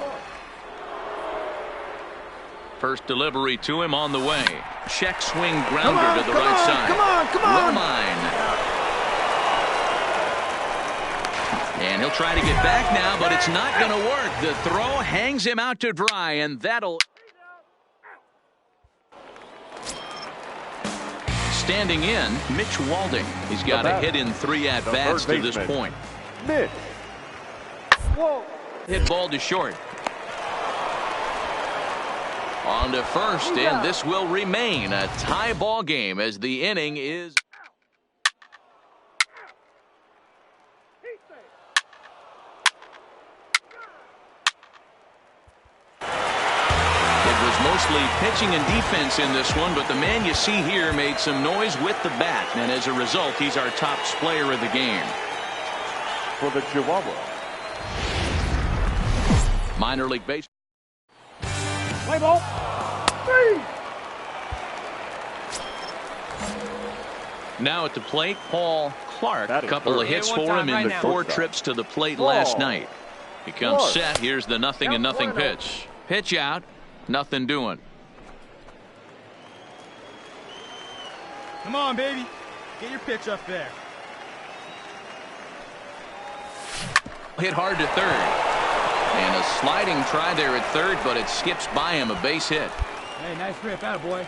First delivery to him on the way. Check swing grounder to the right side. Come on. Romine. And he'll try to get back now, but it's not going to work. The throw hangs him out to dry, and that'll... Standing in, Mitch Walding. He's got a hit in 3 at-bats to this point. Mitch. Hit ball to short. On to first, and this will remain a tie ball game as the inning is... It was mostly pitching and defense in this one, but the man you see here made some noise with the bat, and as a result, he's our top player of the game. For the Chihuahua. Minor league baseball. Play ball. 3. Now at the plate, Paul Clark. A couple of hits for him in the 4 trips to the plate last night. He comes set. Here's the 0-0 pitch. Pitch out. Nothing doing. Come on, baby. Get your pitch up there. Hit hard to third. And a sliding try there at third, but it skips by him, a base hit. Hey, nice grip, attaboy.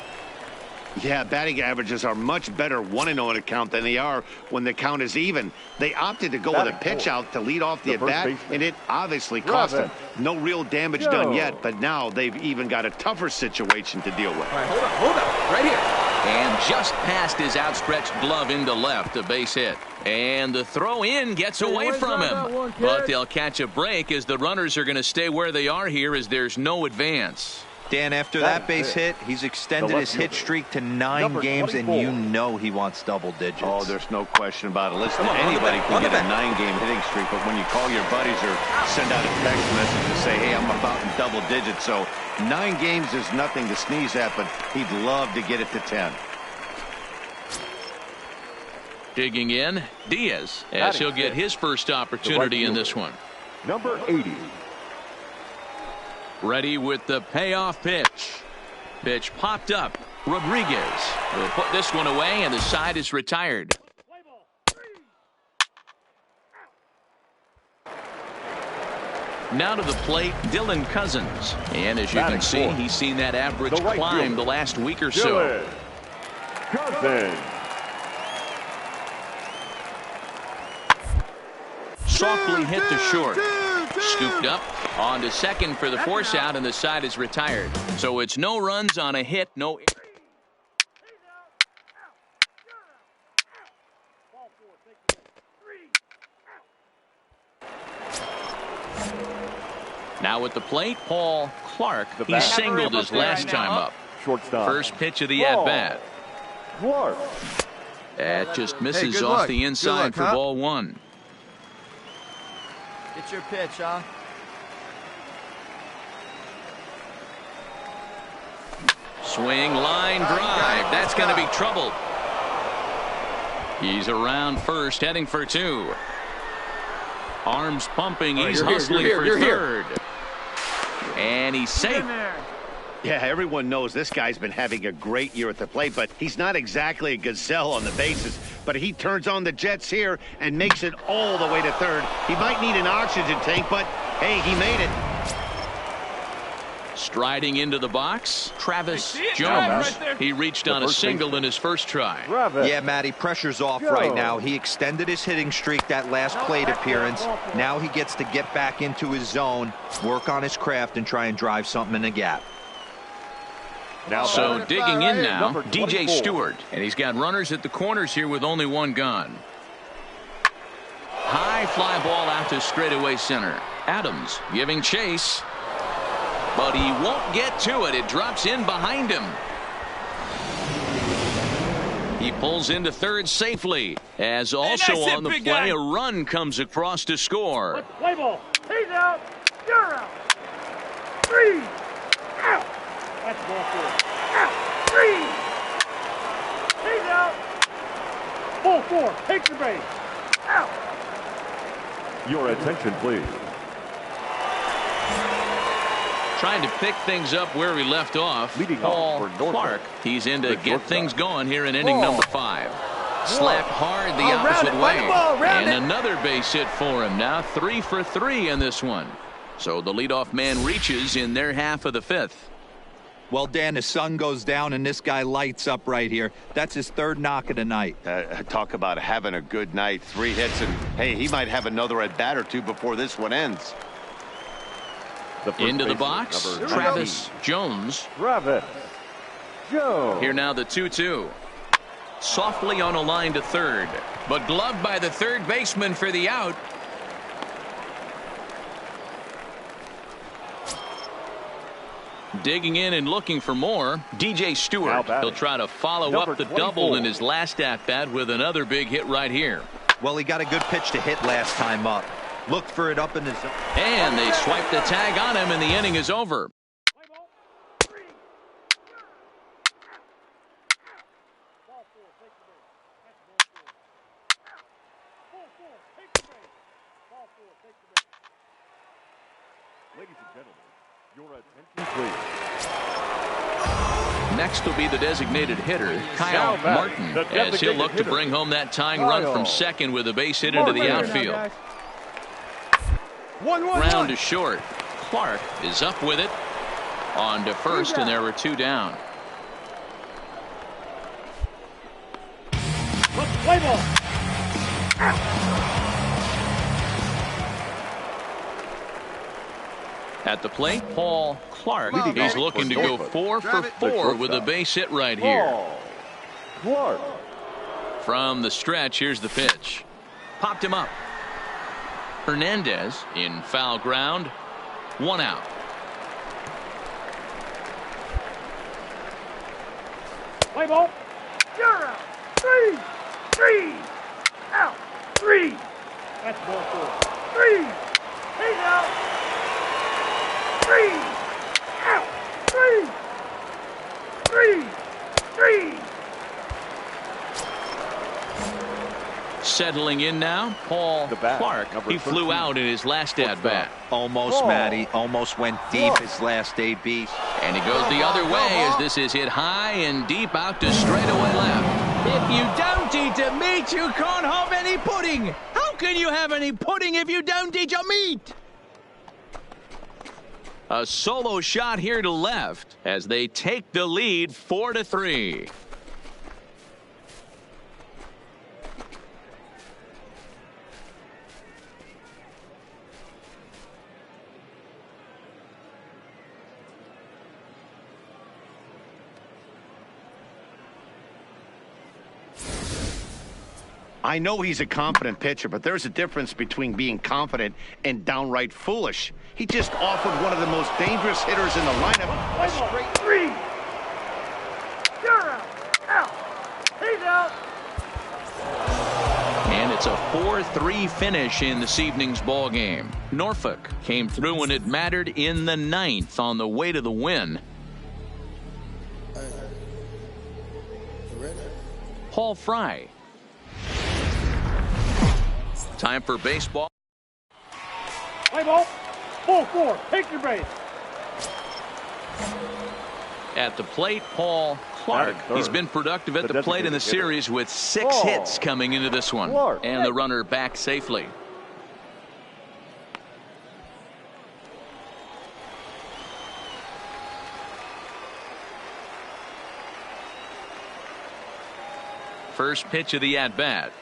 Yeah, batting averages are much better 1-0 in a count than they are when the count is even. They opted to go with a pitch out to lead off the at-bat, and it obviously cost them. No real damage done yet, but now they've even got a tougher situation to deal with. All right, hold up, right here. And just past his outstretched glove into left, a base hit. And the throw in gets away from him. But they'll catch a break as the runners are going to stay where they are here as there's no advance. Dan, after that base hit, he's extended his hit streak to 9 games, and you know he wants double digits. Oh, there's no question about it. Listen, anybody can get a 9-game hitting streak, but when you call your buddies or send out a text message and say, hey, I'm about in double digits, so 9 games is nothing to sneeze at, but he'd love to get it to 10. Digging in, Diaz, as he'll get his first opportunity in this one. Number 80. Ready with the payoff pitch. Pitch popped up. Rodriguez will put this one away, and the side is retired. Now to the plate, Dylan Cousins. And as you can see, he's seen that average climb the last week or so. Cousins. Softly hit to short. Scooped up on to second for the force out, and the side is retired. So it's no runs on a hit, no. Now at the plate, Paul Clark. He singled his last time up. Shortstop. First pitch of the at-bat. Clark. That just misses off the inside for ball one. Get your pitch, huh? Swing, line drive. That's going to be trouble. He's around first, heading for two. Arms pumping. He's hustling for third. And he's safe. Yeah, everyone knows this guy's been having a great year at the plate, but he's not exactly a gazelle on the bases. But he turns on the Jets here and makes it all the way to third. He might need an oxygen tank, but hey, he made it. Striding into the box, Travis Jones. He reached on a single in his first try. Yeah, Matty, pressure's off right now. He extended his hitting streak that last plate appearance. Now he gets to get back into his zone, work on his craft, and try and drive something in the gap. So digging in now, DJ Stewart. And he's got runners at the corners here with only one gone. High fly ball out to straightaway center. Adams giving chase. But he won't get to it. It drops in behind him. He pulls into third safely. As also on the play, a run comes across to score. Play ball. He's out. You're out. 3 out. That's ball 4. Out. 3. He's out. Ball 4. Take the base. Out. Your attention, please. Trying to pick things up where we left off. Paul Clark. He's in to get things going here in inning number 5. Slapped hard the opposite way. And another base hit for him. Now 3 for 3 in this one. So the leadoff man reaches in their half of the 5th. Well, Dan, the sun goes down and this guy lights up right here. That's his third knock of the night. Talk about having a good night. 3 hits, and hey, he might have another at bat or two before this one ends. Into the box, Travis Jones. Travis Jones. Here now the 2-2. Softly on a line to third, but gloved by the third baseman for the out. Digging in and looking for more, DJ Stewart. He'll try to follow up the double in his last at-bat with another big hit right here. Well, he got a good pitch to hit last time up. Looked for it up in the zone. And they swipe the tag on him, and the inning is over. Ladies and gentlemen, your attention, please. Next will be the designated hitter, Kyle Martin, as he'll look to bring home that tying run from second with a base hit into the outfield. Ground to short. Clark is up with it. On to first, and there were 2 down. Play ball. At the plate, Paul Clark. He's looking to go 4 for 4 with a base hit right here. Clark. From the stretch, here's the pitch. Popped him up. Hernandez in foul ground. 1 out. Play ball. You're out. 3 out. 3. That's ball 4. 3. He's out. 3 out. 3. Settling in now, Paul Clark. He flew out in his last at-bat. Almost, Matty. Almost went deep his last AB. And he goes the other way as this is hit high and deep out to straightaway left. If you don't eat the meat, you can't have any pudding. How can you have any pudding if you don't eat your meat? A solo shot here to left as they take the lead 4-3. I know he's a confident pitcher, but there's a difference between being confident and downright foolish. He just offered one of the most dangerous hitters in the lineup a straight 3. You're out. Out. He's out. And it's a 4-3 finish in this evening's ball game. Norfolk came through when it mattered in the 9th on the way to the win. Paul Fry. Time for baseball. Play ball. Full 4. Take your base. At the plate, Paul Clark. He's been productive at the plate in the series with 6 hits coming into this one. And the runner back safely. First pitch of the at-bat.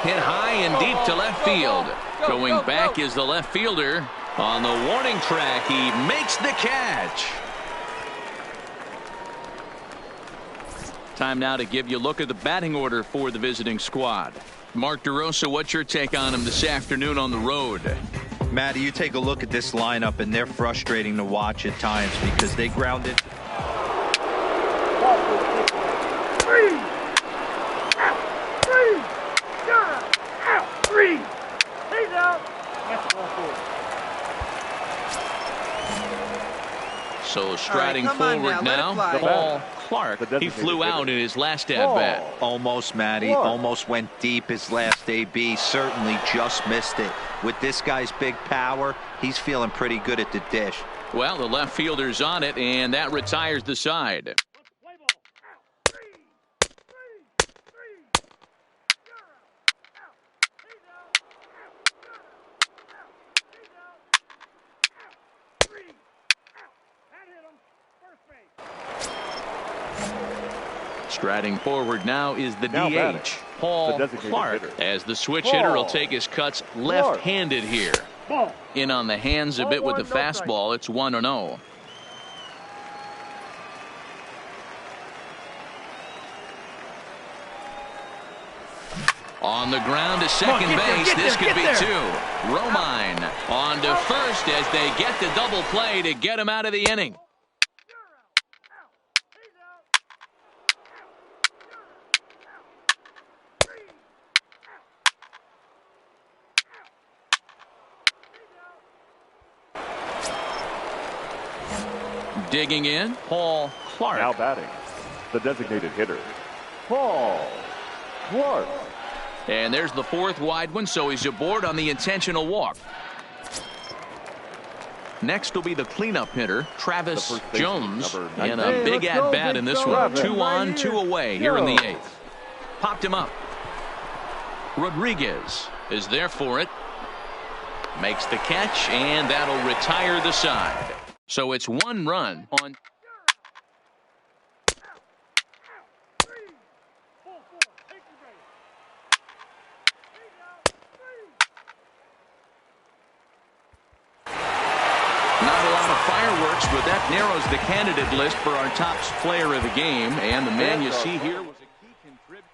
Hit high and deep to left field. Going back is the left fielder. On the warning track, he makes the catch. Time now to give you a look at the batting order for the visiting squad. Mark DeRosa, what's your take on him this afternoon on the road? Matty, you take a look at this lineup, and they're frustrating to watch at times because they grounded. 3. Out. 3. He's out. That's ball 4. So striding forward now, Paul Clark. He flew out in his last at-bat. Almost, Matty. Almost went deep his last AB. Certainly just missed it. With this guy's big power, he's feeling pretty good at the dish. Well, the left fielder's on it, and that retires the side. Striding forward now is the DH, Paul Clark, as the switch hitter will take his cuts left-handed here. In on the hands a bit with the fastball. It's 1-0. On the ground to second base. This could be 2. Romine on to first as they get the double play to get him out of the inning. Digging in, Paul Clark. Now batting, the designated hitter, Paul Clark. And there's the 4th wide one, so he's aboard on the intentional walk. Next will be the cleanup hitter, Travis Jones, in a big at-bat in this one. 2 on, 2 away here in the 8th. Popped him up. Rodriguez is there for it. Makes the catch, and that'll retire the side. So it's 1 run on. Not a lot of fireworks, but that narrows the candidate list for our top player of the game. And the man you see here was a key contributor.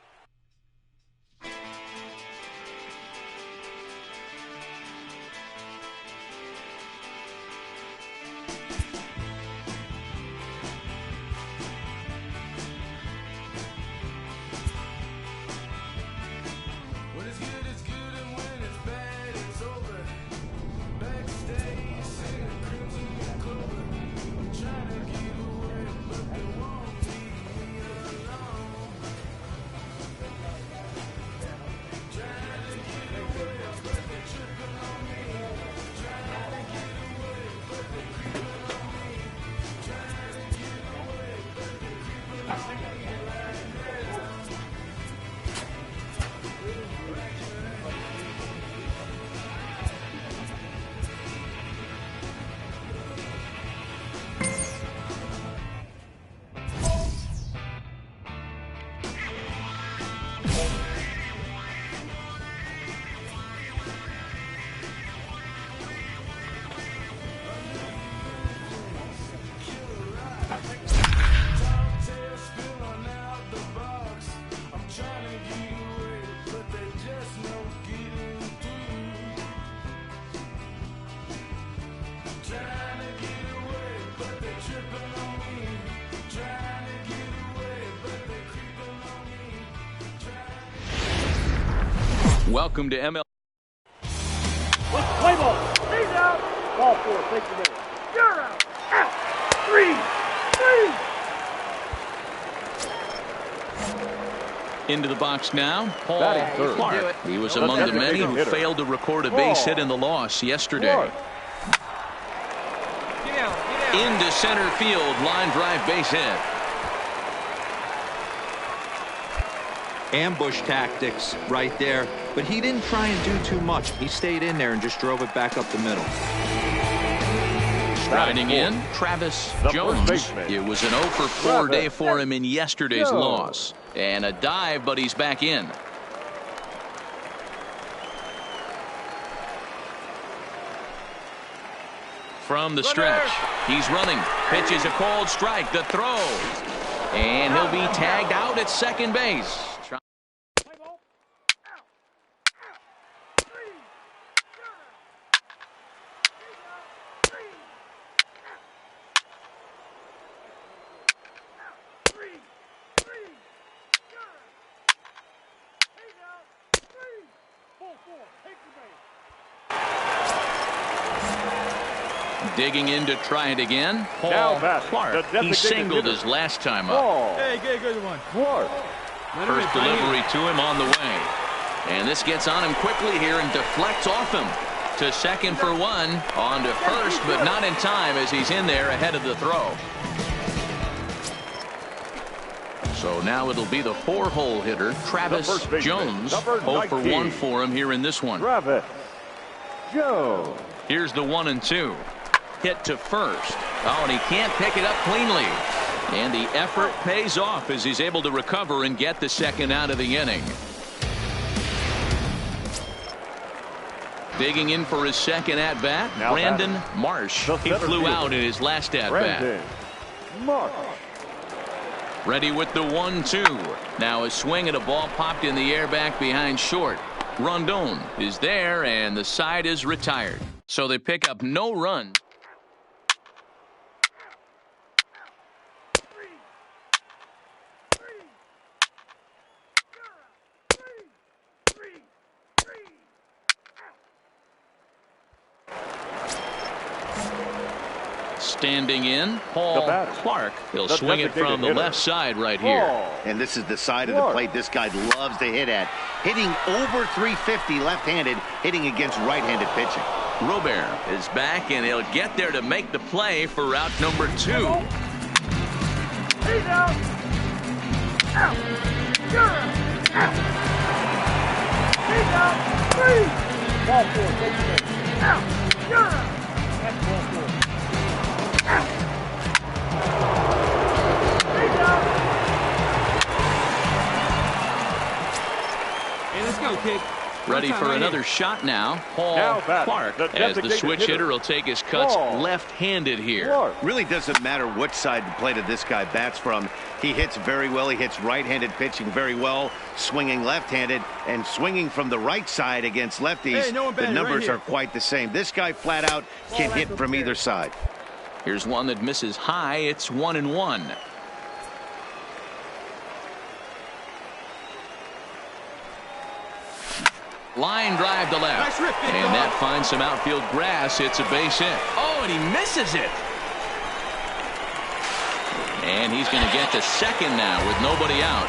Welcome to ML. Play ball. He's out. Ball 4. Take the middle. You're out. Out. 3. Into the box now, Paul Clark. He was among the many who failed to record a base hit in the loss yesterday. Into center field, line drive base hit. Ambush tactics right there, but he didn't try and do too much. He stayed in there and just drove it back up the middle. Striding in, Travis Jones. It was an 0 for 4 day for him in yesterday's loss. And a dive, but he's back in. From the stretch, he's running. Pitches a cold strike. The throw. And he'll be tagged out at second base. Digging in to try it again, Paul Clark. He singled his last time up. Hey, good one. First delivery to him on the way. And this gets on him quickly here and deflects off him. To second for 1. On to first, but not in time as he's in there ahead of the throw. So now it'll be the 4-hole hitter, Travis Jones. 0 for 1 for him here in this one. Travis Jones. Here's the 1-2. Hit to first. Oh, and he can't pick it up cleanly. And the effort pays off as he's able to recover and get the second out of the inning. Digging in for his second at-bat, Brandon Marsh. He flew out in his last at-bat. Ready with the 1-2. Now a swing and a ball popped in the air back behind short. Rondon is there, and the side is retired. So they pick up no run. Standing in, Paul Clark. He'll swing it from the left side right here. And this is the side of the plate this guy loves to hit at. Hitting over 350 left-handed, hitting against right-handed pitching. Robert is back, and he'll get there to make the play for route number 2. He's out. Out. You're out. He's out. 3. Ball 4. Take the middle. Out. You're out. That's ball 4. Hey, let's go, kid. Ready for another shot now. Paul Clark, as the switch hitter will take his cuts left-handed here. Really doesn't matter which side of the plate this guy bats from. He hits very well. He hits right-handed pitching very well, swinging left-handed and swinging from the right side against lefties. Hey, no the numbers are quite the same. This guy flat out can hit from either side. Here's one that misses high. It's 1-1. Line drive to left. And that finds some outfield grass. It's a base hit. Oh, and he misses it. And he's going to get to second now with nobody out.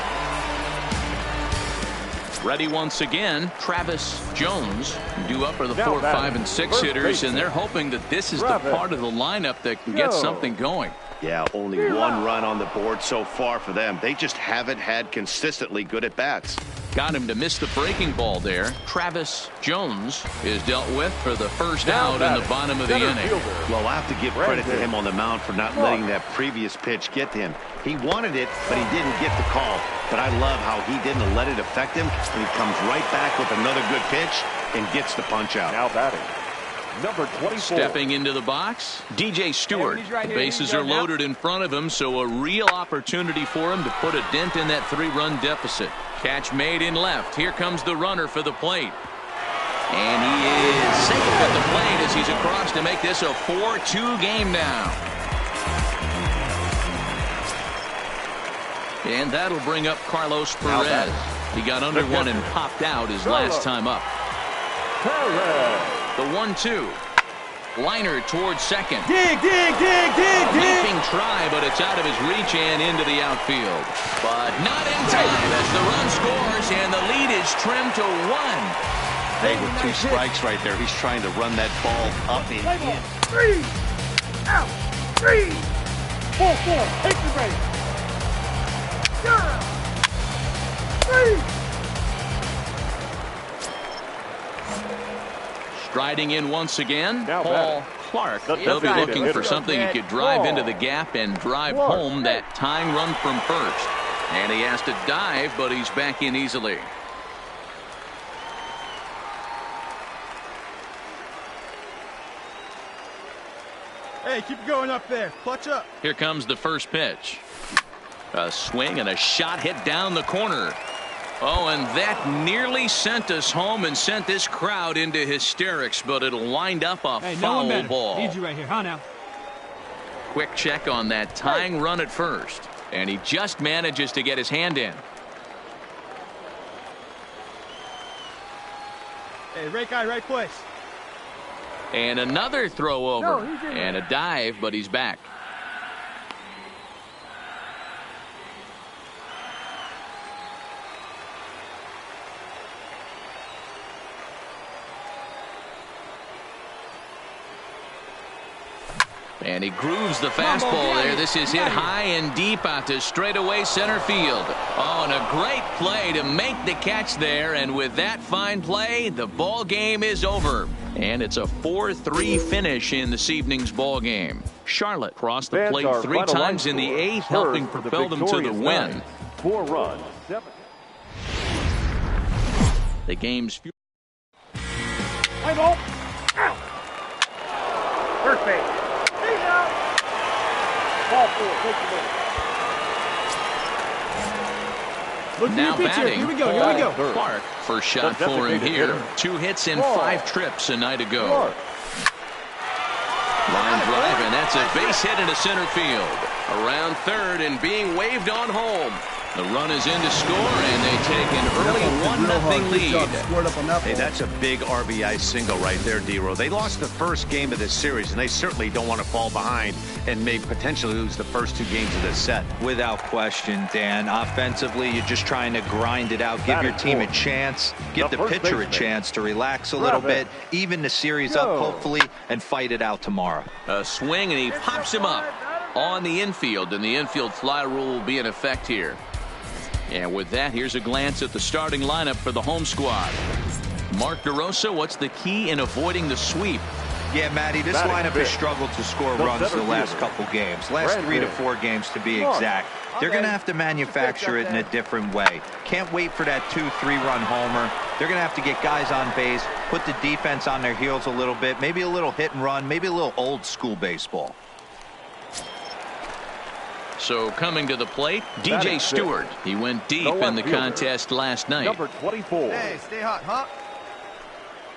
Ready once again, Travis Jones. Due up for the 4, 5, and 6 hitters, and they're hoping that this is the part of the lineup that can get something going. Yeah, only 1 run on the board so far for them. They just haven't had consistently good at-bats. Got him to miss the breaking ball there. Travis Jones is dealt with for the first out in the bottom of the inning. Well, I have to give credit to him on the mound for not letting that previous pitch get to him. He wanted it, but he didn't get the call. But I love how he didn't let it affect him, and he comes right back with another good pitch and gets the punch out. Now batting, number 24. Stepping into the box, DJ Stewart. The bases are loaded in front of him, so a real opportunity for him to put a dent in that 3-run deficit. Catch made in left. Here comes the runner for the plate. And he is safe at the plate as he's across to make this a 4-2 game now. And that'll bring up Carlos Perez. He got under one and popped out his last time up. The 1-2. Liner towards second. Dig. Leaping try, but it's out of his reach and into the outfield. But not in time as the run scores and the lead is trimmed to 1. Hey, with 2 strikes right there, he's trying to run that ball up and in. 3 out, 3 4, take the base. You're out. 3. Striding in once again, Paul Clark. He'll be looking for something he could drive into the gap and drive home that tying run from first. And he has to dive, but he's back in easily. Hey, keep going up there. Clutch up. Here comes the first pitch. A swing and a shot hit down the corner. Oh, and that nearly sent us home and sent this crowd into hysterics, but it'll wind up a foul ball. Need you right here, huh now? Quick check on that tying run at first, and he just manages to get his hand in. Hey, right guy, right place. And another throw over and a dive, but he's back. And he grooves the fastball there. This is hit high and deep out to straightaway center field. Oh, and a great play to make the catch there. And with that fine play, the ball game is over. And it's a 4-3 finish in this evening's ball game. Charlotte crossed the plate 3 times in the 8th, helping propel them to the win. 4 runs, 7. The game's Play ball. Out. First base. Ball 4, take the ball. Look now batting. Here we go. Clark, first shot for him here. 2 hits in 5 trips a night ago. Line drive, and that's a base hit into center field. Around third and being waved on home. The run is in to score, and they take an early 1-0 lead. Hey, that's a big RBI single right there, D-Row. They lost the first game of this series, and they certainly don't want to fall behind and may potentially lose the first 2 games of this set. Without question, Dan. Offensively, you're just trying to grind it out, give your team a chance, give the pitcher a chance to relax a little bit, even the series up, hopefully, and fight it out tomorrow. A swing, and he pops him up on the infield, and the infield fly rule will be in effect here. And with that, here's a glance at the starting lineup for the home squad. Mark DeRosa, what's the key in avoiding the sweep? Yeah, Matty, this lineup has struggled to score runs the last couple games. Last 3 to 4 games to be exact. They're going to have to manufacture it in a different way. Can't wait for that 2-3 run homer. They're going to have to get guys on base, put the defense on their heels a little bit, maybe a little hit and run, maybe a little old school baseball. So coming to the plate, DJ Stewart. He went deep in the contest last night. Number 24. Hey, stay hot, huh?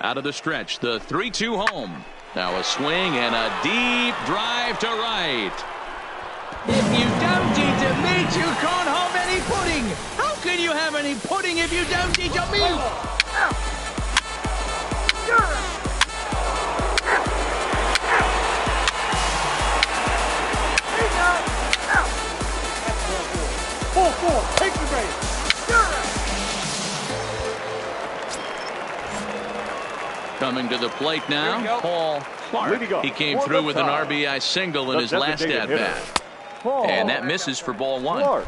Out of the stretch, the 3-2 home. Now a swing and a deep drive to right. If you don't eat a meat, you can't have any pudding. How can you have any pudding if you don't eat your meat? Take the base. Coming to the plate now, Paul Clark. He came through with an RBI single in his last at-bat. And that misses for ball 1.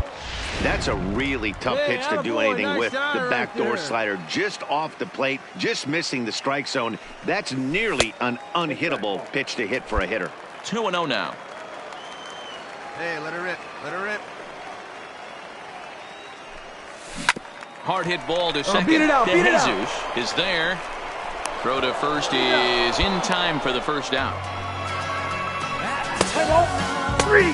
That's a really tough pitch to do anything with. The backdoor slider just off the plate, just missing the strike zone. That's nearly an unhittable pitch to hit for a hitter. 2-0 now. Hey, let her rip. Let her rip. Hard hit ball to second. Beat it out. Jesus is there. Throw to first is in time for the first out. 3.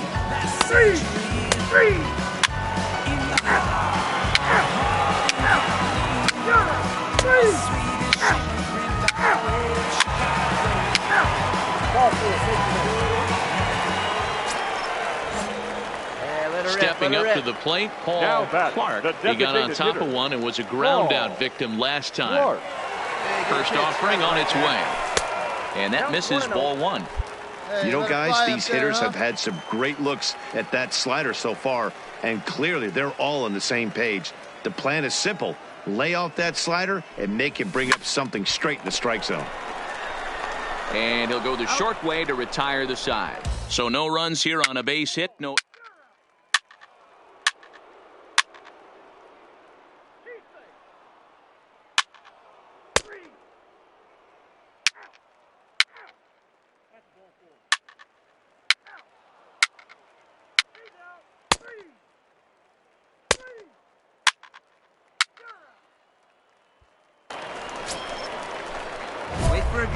Stepping up to the plate, Paul Clark. He got on top of one and was a ground-out victim last time. First offering on its way. And that misses ball one. You know, guys, these hitters have had some great looks at that slider so far, and clearly they're all on the same page. The plan is simple. Lay off that slider and make him bring up something straight in the strike zone. And he'll go the short way to retire the side. So no runs here on a base hit. No.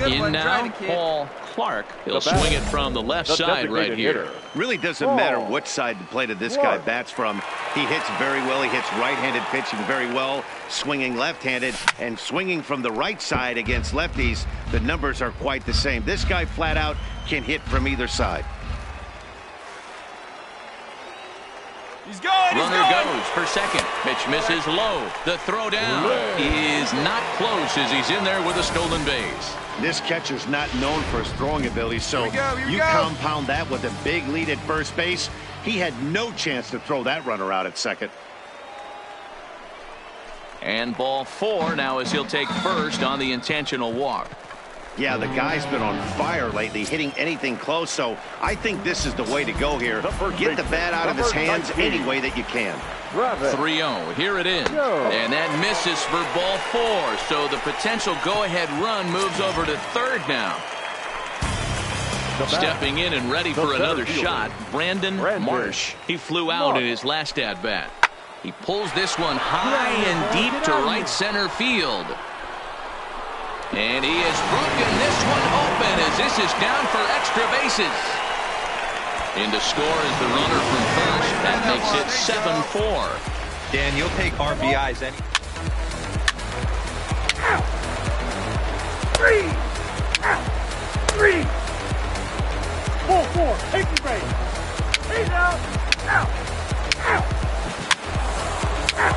In now, Paul Clark. He'll swing it from the left side right here. Really doesn't matter what side the plate of this guy bats from. He hits very well. He hits right-handed pitching very well, swinging left-handed, and swinging from the right side against lefties. The numbers are quite the same. This guy flat out can hit from either side. He's going. Runner goes for second. Pitch misses low. The throw down is not close as he's in there with a stolen base. This catcher's not known for his throwing ability, so you compound that with a big lead at first base. He had no chance to throw that runner out at second. And ball four now as he'll take first on the intentional walk. Yeah, the guy's been on fire lately, hitting anything close, so I think this is the way to go here. Get the bat out of his hands any way that you can. 3-0, here it is. And that misses for ball four, so the potential go-ahead run moves over to third now. Stepping in and ready for another shot, Brandon Marsh. He flew out in his last at-bat. He pulls this one high and deep to right center field. And he has broken this one open as this is down for extra bases. In to score is the runner from first. That makes it 7-4. Dan, you'll take RBIs any. Out. 3. Out. 3. 4. Take the base. He's out. Out. Out. Out.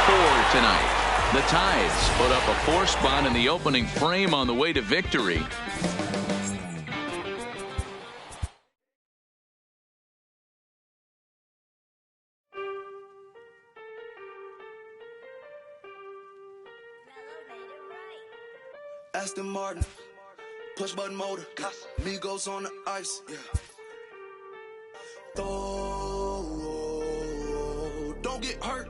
8-4 tonight. The Tides put up a 4 spot in the opening frame on the way to victory. Aston Martin, push button motor, Migos on the ice, yeah. Don't get hurt.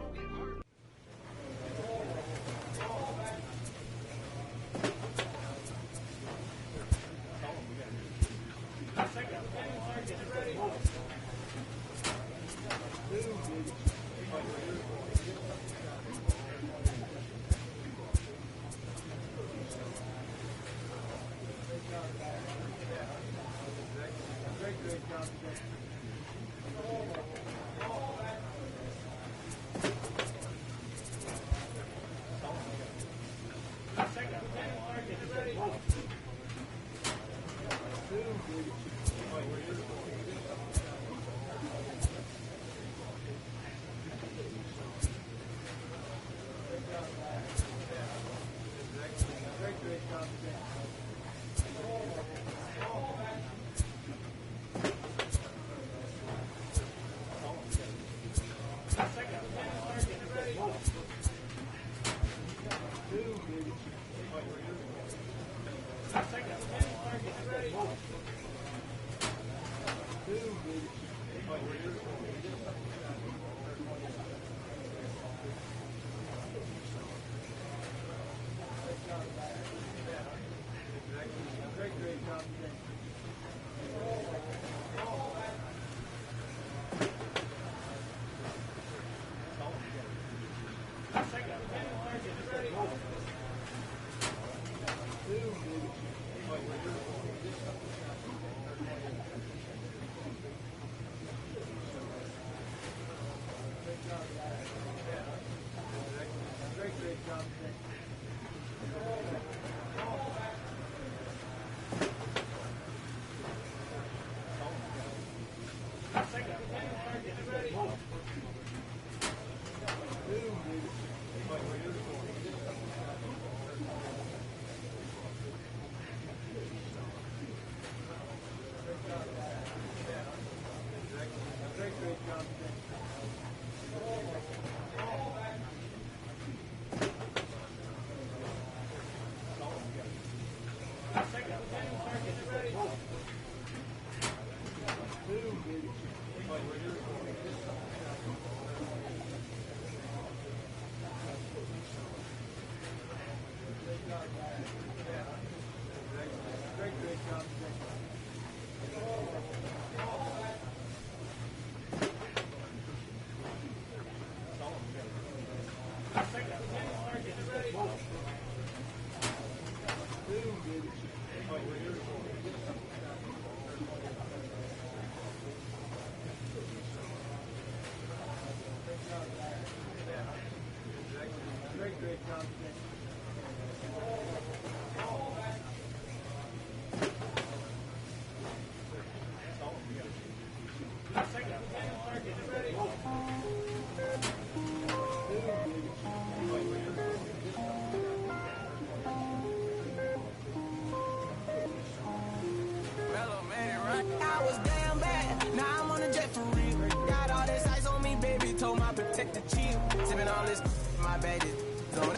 protected chill. Sipping all this, my bad is on.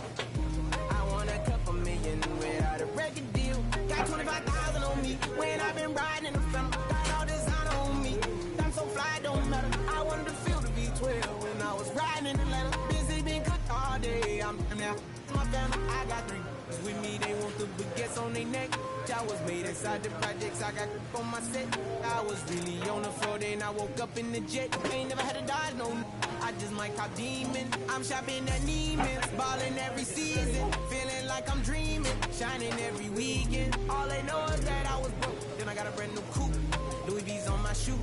I want a couple million without a record deal. Got 25,000 on me when I've been riding in the film. Got all designer on me. I'm so fly, don't matter. I wanted to feel the V12 when I was riding in Atlanta. Busy been cooked all day. I'm now my family. I got 3 with me. They want the baguettes on their neck. I was made inside the projects. I got on my set. I was really on the floor. Then I woke up in the jet. Ain't never had to dodge no. I just might cop demon. I'm shopping at Neiman's, balling every season, feeling like I'm dreaming, shining every weekend. All they know is that I was broke. Then I got a brand new coupe, Louis V's on my shoes,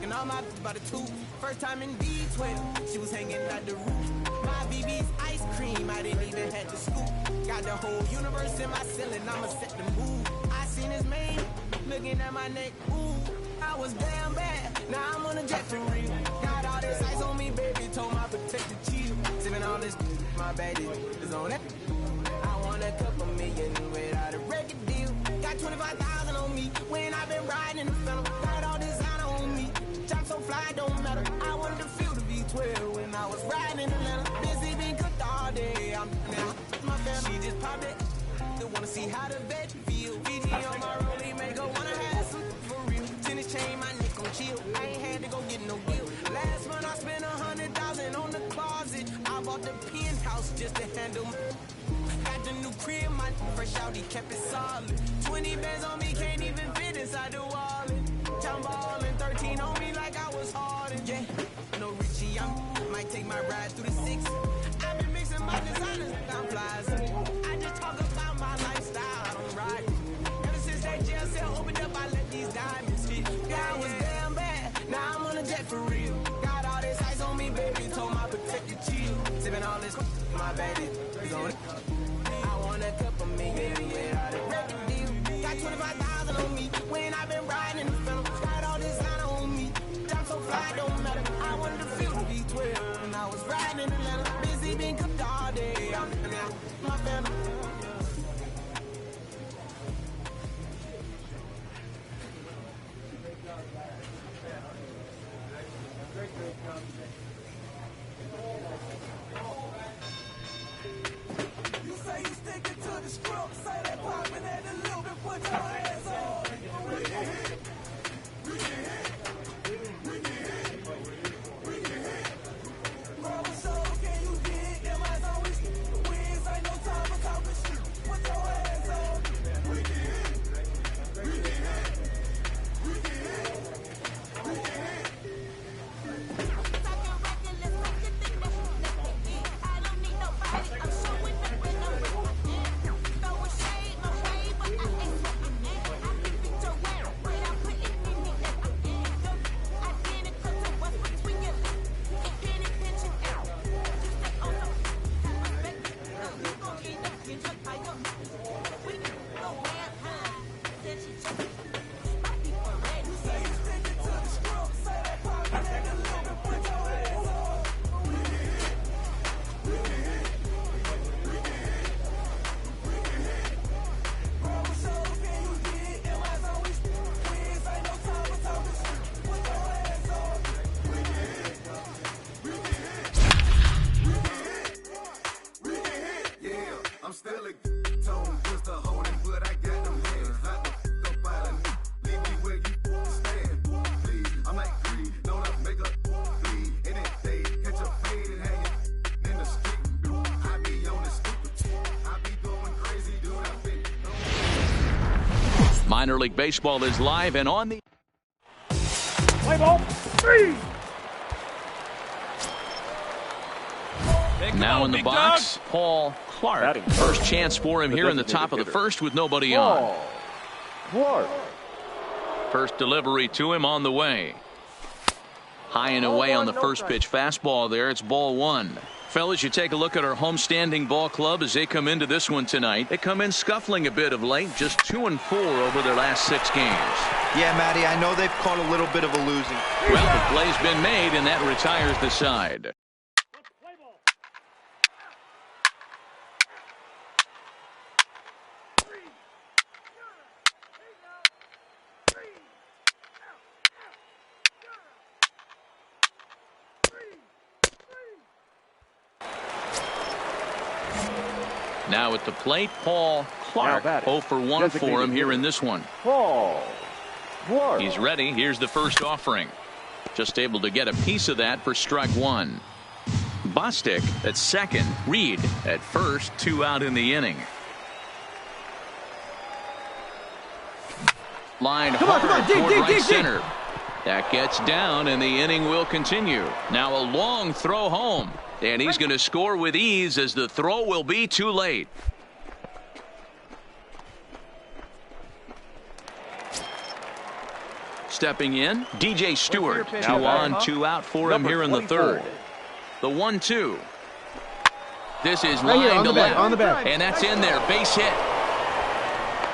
and all my by the tube. First time in B12, she was hanging at the roof. My BB's ice cream, I didn't even have to scoop. Got the whole universe in my ceiling, I'ma set the mood. I seen his man looking at my neck, ooh. I was damn bad, now I'm on a jet for real. Got all this ice on me, baby, told my protector chill. Sipping all this, my bad is on it. I want a couple million without a record deal. Got 25,000 on me when I've been riding in the film. Got all designer on me, jump so fly, don't matter. I wanted to feel the V12 when I was riding in Atlanta. Busy been cooked all day, I'm now my family. She just popped it, they wanna see how the bed feel. VG on my rollie, make her wanna have some for real. Tennis chain, my neck on chill. I ain't had to go get no deal. Last month I spent 100,000 on the closet. I bought the penthouse just to handle my. Got the new crib, my fresh out, he kept it solid. 20 bands on me, can't even fit inside the wallet. I'm ballin', 13 on me like I was hardin'. Yeah, no Richie, I might take my ride through the 6. I've been mixing my designers, I'm flies. I just talk about my lifestyle, I don't ride. Ever since that jail cell opened up, I let these diamonds hit. Yeah, I was damn bad, now I'm on a jet for real. Got all this ice on me, baby, told my protector chill. Sipping all this, my bad is on it. I want a couple million without a record deal. Got 25,000 on me when I've been riding in the film. Got all designer on me, jump so fly, don't matter. I wanted to feel the V12 when I was riding in Atlanta. Busy been cooked all day, I'm now my family. You say you sticking to the script, say that poppin' at a little bit, put your hands on. We can hit, we can hit, we can hit, we can hit. Mama, so can you dig? Everybody's always wins, ain't no time for talking shit. Put your hands on. We can hit, we can hit, we can hit, we can hit. I'm still a tone, just a holding, but I got them hands. Like the up out of me, leave me where you stand. Please, I'm like greed, know to make a bleed. In it, they catch a fade and hang it in the street. I be on the stupid, I be going crazy, dude. I've been. Minor League Baseball is live and on the. Play ball. 3. Now in the box, Paul Clark. First chance for him here in the top of the first with nobody on. Clark. First delivery to him on the way. High and away on the first pitch fastball there. It's ball 1. Fellas, you take a look at our homestanding ball club as they come into this one tonight. They come in scuffling a bit of late, just 2-4 over their last 6 games. Yeah, Matty, I know they've caught a little bit of a losing. Well, the play's been made, and that retires the side. Now at the plate, Paul Clark. 0 for 1 for him here in this one. Paul Clark. He's ready. Here's the first offering. Just able to get a piece of that for strike one. Bostic at second. Reed at first. 2 out in the inning. Line hard toward right center. That gets down, and the inning will continue. Now a long throw home, and he's going to score with ease as the throw will be too late. Stepping in, DJ Stewart. 2 on, 2 out for him here in the third. The 1-2. This is line to left, and that's in there. Base hit.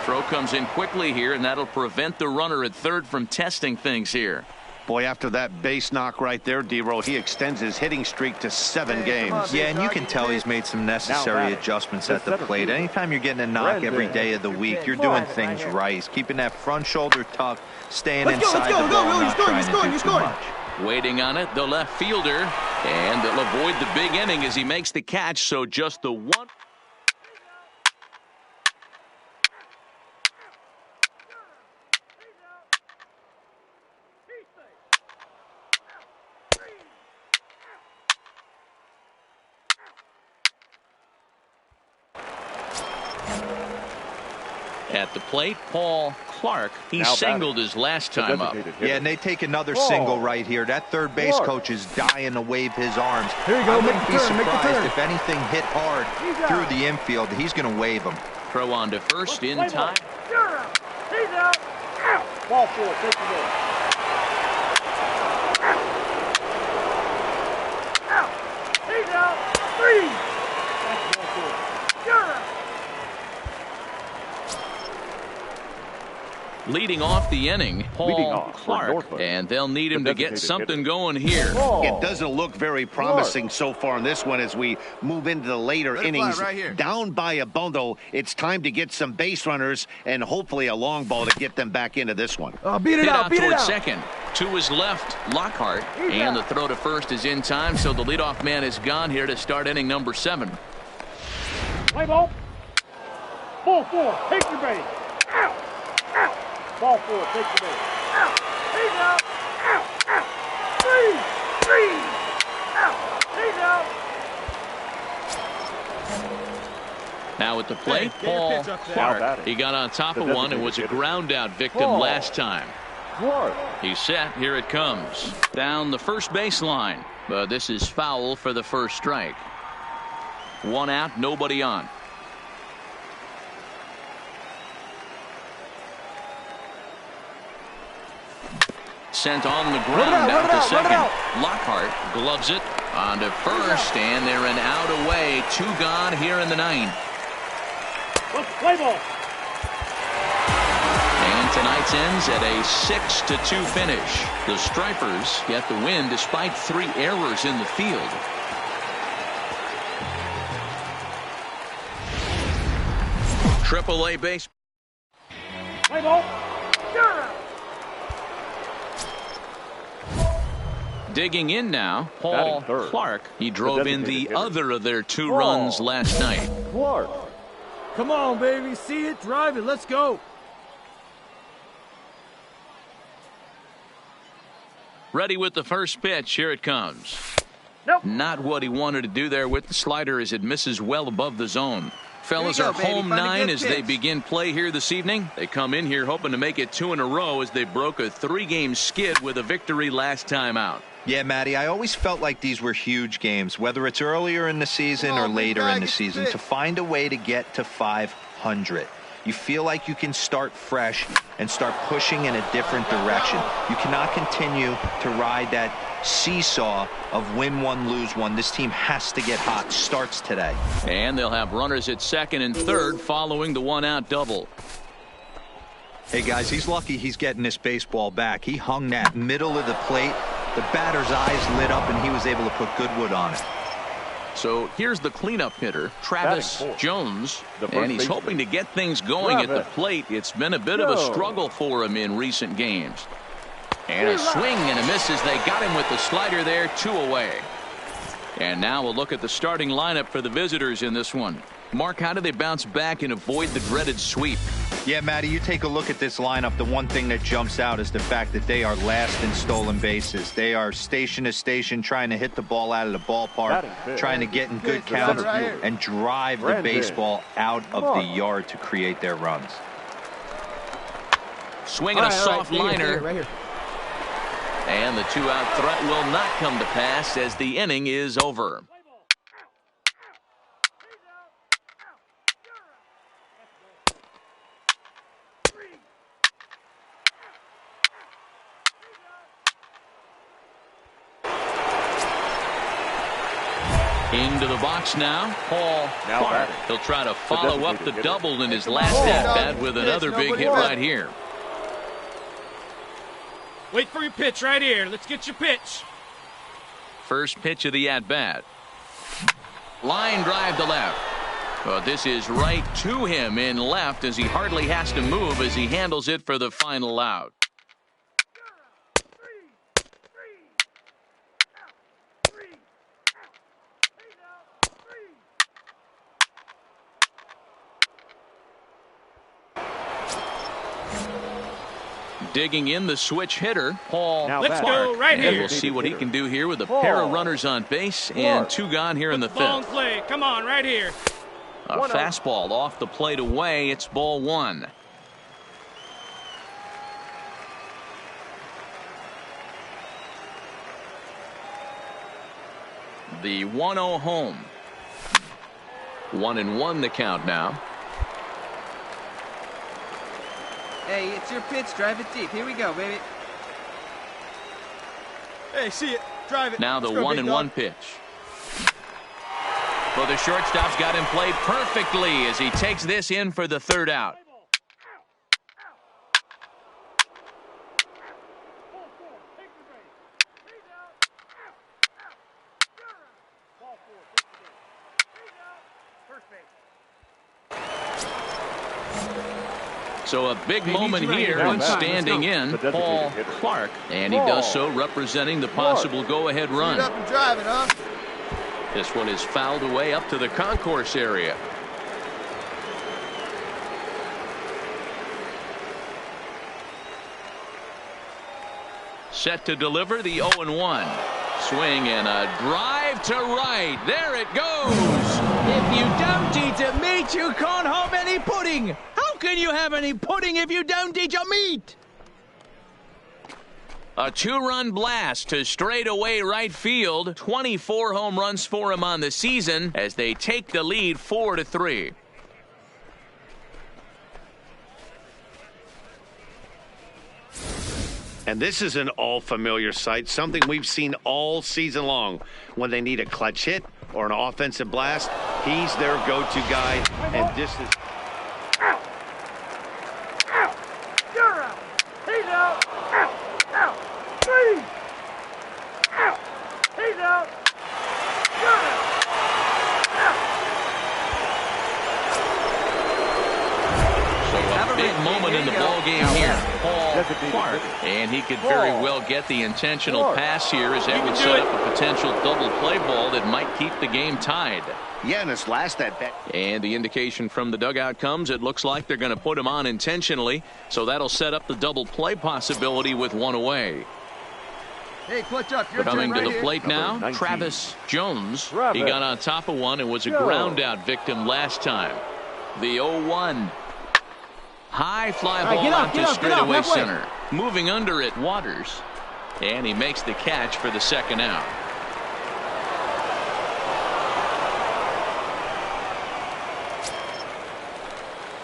Throw comes in quickly here, and that'll prevent the runner at third from testing things here. Boy, after that base knock right there, D-Row, he extends his hitting streak to 7 games. Yeah, and you can tell he's made some necessary adjustments at the plate. Anytime you're getting a knock every day of the week, you're doing things right. He's keeping that front shoulder tucked, staying inside the ball, not trying to do too much. Waiting on it, the left fielder, and they'll avoid the big inning as he makes the catch, so just the one. At the plate, Paul Clark. He singled his last time up. Yeah, and they take another single right here. That third base coach is dying to wave his arms. Here you go. I wouldn't be surprised if anything hit hard through the infield. He's going to wave him. Throw on to first in time. You're out. He's out. Out. Ball 4. Take the ball. Out. He's out. 3. That's ball 4. You're out. Leading off the inning, Paul Clark, and they'll need him to get something going here. It doesn't look very promising so far in this one as we move into the later innings. Down by a bundle, it's time to get some base runners and hopefully a long ball to get them back into this one. Beat it out, towards second. To his left, Lockhart, and the throw to first is in time, so the leadoff man is gone here to start inning number 7. Play ball. Ball 4. Take your base. Out. Out. Ball 4, take the base. Out. He's out. Out. Out. 3. Out. He's out. Now at the plate, Paul Clark. He got on top of one and was a ground out victim last time. He's set. Here it comes. Down the first baseline. But this is foul for the first strike. 1 out, nobody on. Sent on the ground out to second. Lockhart gloves it on to first, and they're an out away. 2 gone here in the 9th. Play ball. And tonight's ends at a 6-2 finish. The Stripers get the win despite 3 errors in the field. AAA base. Play ball. You're out. Digging in now, Paul Clark. He drove in the other of their 2 runs last night. Clark. Come on, baby. See it, drive it. Let's go. Ready with the first pitch. Here it comes. Nope. Not what he wanted to do there with the slider as it misses well above the zone. Fellas are home 9 as they begin play here this evening. They come in here hoping to make it 2 in a row as they broke a 3-game skid with a victory last time out. Yeah, Matty, I always felt like these were huge games, whether it's earlier in the season or later in the season, to find a way to get to 500. You feel like you can start fresh and start pushing in a different direction. You cannot continue to ride that seesaw of win 1, lose 1. This team has to get hot. Starts today. And they'll have runners at second and third following the 1-out double. Hey, guys, he's lucky he's getting this baseball back. He hung that middle of the plate. The batter's eyes lit up, and he was able to put good wood on it. So here's the cleanup hitter, Travis Jones, and he's hoping to get things going at the plate. It's been a bit of a struggle for him in recent games. And a swing and a miss as they got him with the slider there, 2 away. And now we'll look at the starting lineup for the visitors in this one. Mark, how do they bounce back and avoid the dreaded sweep? Yeah, Matty, you take a look at this lineup. The one thing that jumps out is the fact that they are last in stolen bases. They are station to station trying to hit the ball out of the ballpark, trying to get in good counts and drive the baseball out of the yard to create their runs. Swinging a soft liner. Right here. And the two-out threat will not come to pass as the inning is over. Into the box now, Paul Clark. He'll try to follow up the double in his last at-bat with another big hit right here. Wait for your pitch right here. Let's get your pitch. First pitch of the at-bat. Line drive to left. But this is right to him in left as he hardly has to move as he handles it for the final out. Digging in the switch hitter, Paul Clark. Let's go right here. And we'll see what he can do here with a pair of runners on base and two gone here in the fifth. Long play. Come on, right here. A fastball off the plate away. It's ball one. The 1-0 home. 1-1 the count now. Hey, it's your pitch. Drive it deep. Here we go, baby. Hey, see it. Drive it. Now the 1-1 pitch. Well, the shortstop's got him played perfectly as he takes this in for the third out. So a big moment here and standing in Paul Clark, and he does so representing the possible go-ahead run. Up and drive it, huh? This one is fouled away up to the concourse area. Set to deliver the 0-1. Swing and a drive to right. There it goes. If you don't eat a meat, you can't have any pudding. How can you have any pudding if you don't eat your meat? A two-run blast to straightaway right field. 24 home runs for him on the season as they take the lead 4-3. And this is an all-familiar sight, something we've seen all season long. When they need a clutch hit or an offensive blast, he's their go-to guy. And this is... Out! Out! You're out! He's out! Out! Out! Three! Out! He's out! You're out! So a big moment in the ball game here. Paul Clark, and he could very well get the intentional pass here as that would set up a potential double play ball that might keep the game tied. Yeah, and his last at bat. And the indication from the dugout comes, it looks like they're going to put him on intentionally, so that'll set up the double play possibility with one away. Hey, clutch up. Your Coming turn to right the plate now, 19. Travis Jones. He got on top of one and was a ground out victim last time. The 0-1. High fly ball out to straightaway center. Moving under it, Waters. And he makes the catch for the second out.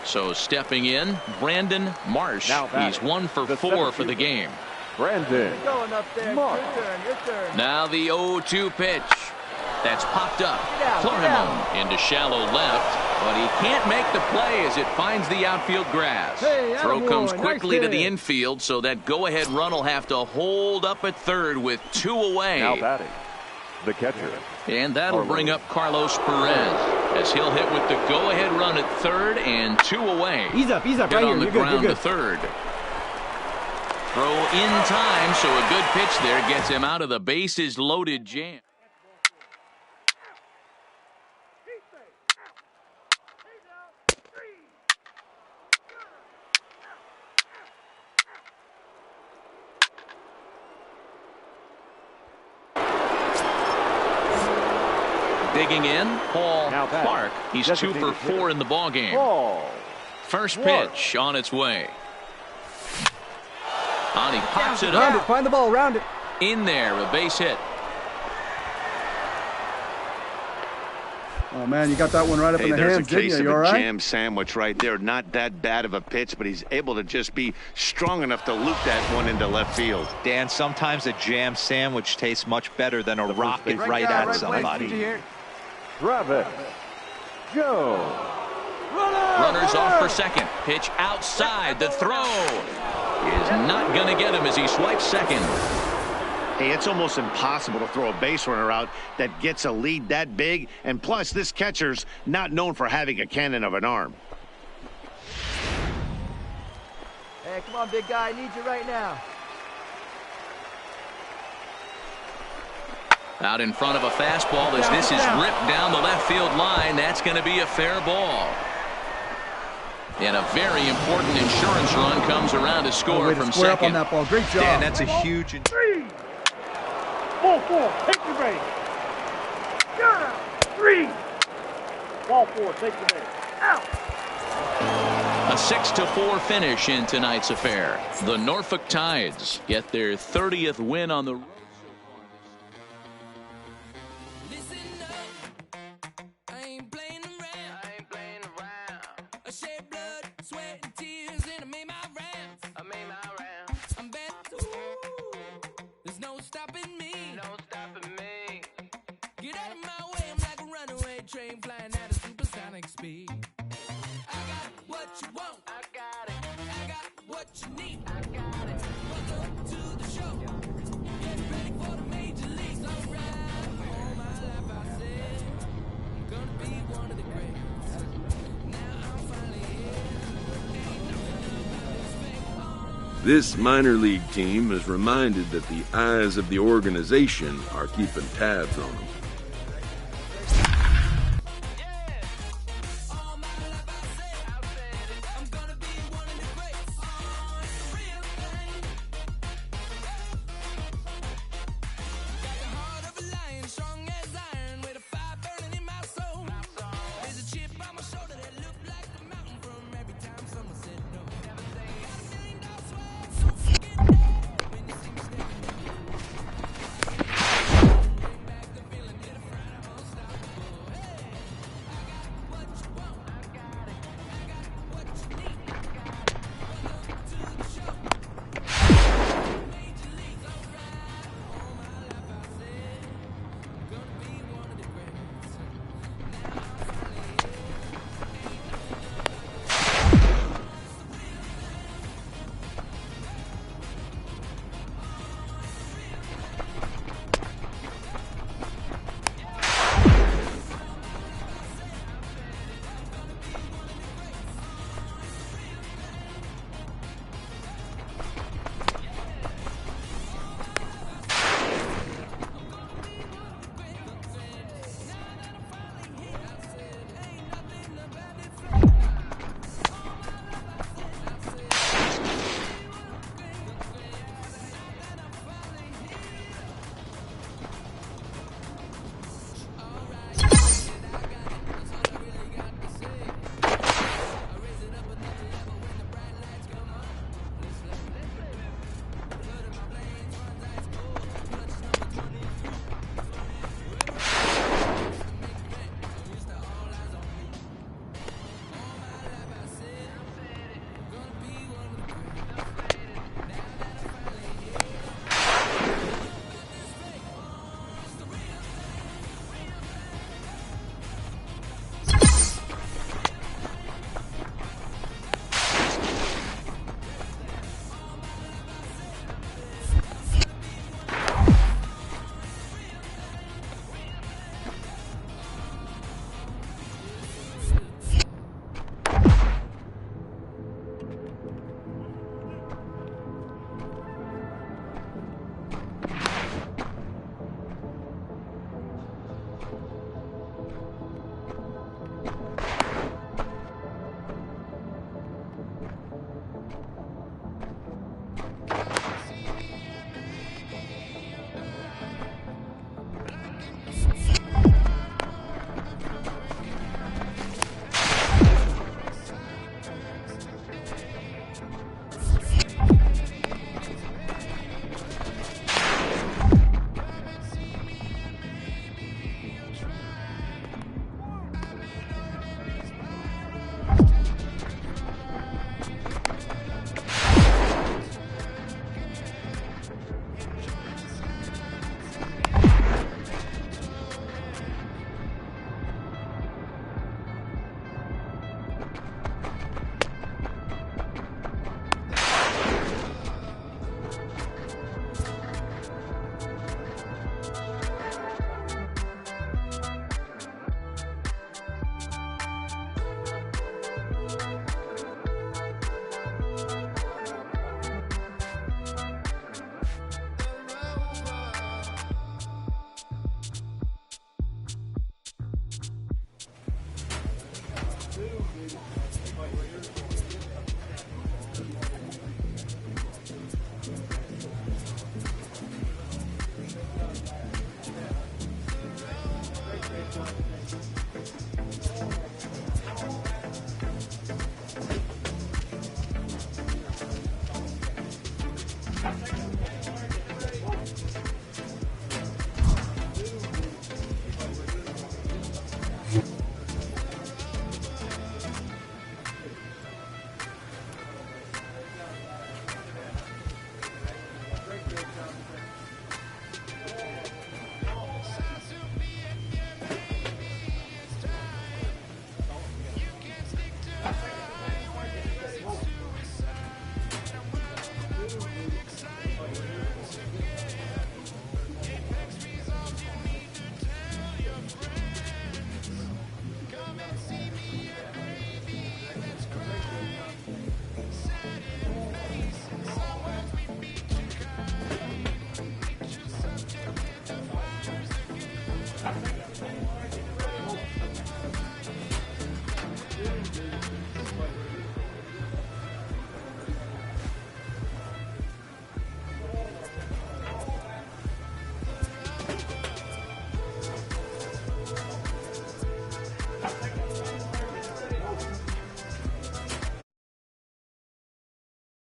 So stepping in, Brandon Marsh. He's 1 for 4 for the game. Brandon Going up there. Marsh. Your turn. Now the 0-2 pitch. That's popped up. Florimon into shallow left. But he can't make the play as it finds the outfield grass. Throw comes quickly to the infield, so that go-ahead run will have to hold up at third with 2 away. Now batting, the catcher. And that'll bring up Carlos Perez as he'll hit with the go-ahead run at third and 2 away. He's up Hit right on here. the ground to third. Throw in time, so a good pitch there gets him out of the bases loaded jam. digging in, Paul Clark. He's 2 for 4 in the ball game. First pitch on its way. On he pops it up. Find the ball, round it. In there, a base hit. Oh, man, you got that one right up in the hands, didn't you? There's a case of You all a right? jam sandwich right there. Not that bad of a pitch, but he's able to just be strong enough to loop that one into left field. Dan, sometimes a jam sandwich tastes much better than a rocket right at somebody. Travis Jones. Runners off for second. Pitch outside. The throw is not going to get him as he swipes second. Hey, it's almost impossible to throw a base runner out that gets a lead that big. And plus, this catcher's not known for having a cannon of an arm. Hey, come on, big guy. I need you right now. Out in front of a fastball as this is ripped down the left field line. That's going to be a fair ball. And a very important insurance run comes around to score from second. Up on that ball. Great job. Dan, that's a huge... 4-4, take your base. 3. Ball 4, take your base. Out. A 6-4 finish in tonight's affair. The Norfolk Tides get their 30th win on the road. Train flying at a supersonic speed. I got what you want. I got it. I got what you need. I got it. Welcome to the show. Get ready for the major leagues. Alright. All my life I said I'm gonna be one of the greats. Now I'm finally here. This minor league team is reminded that the eyes of the organization are keeping tabs on them.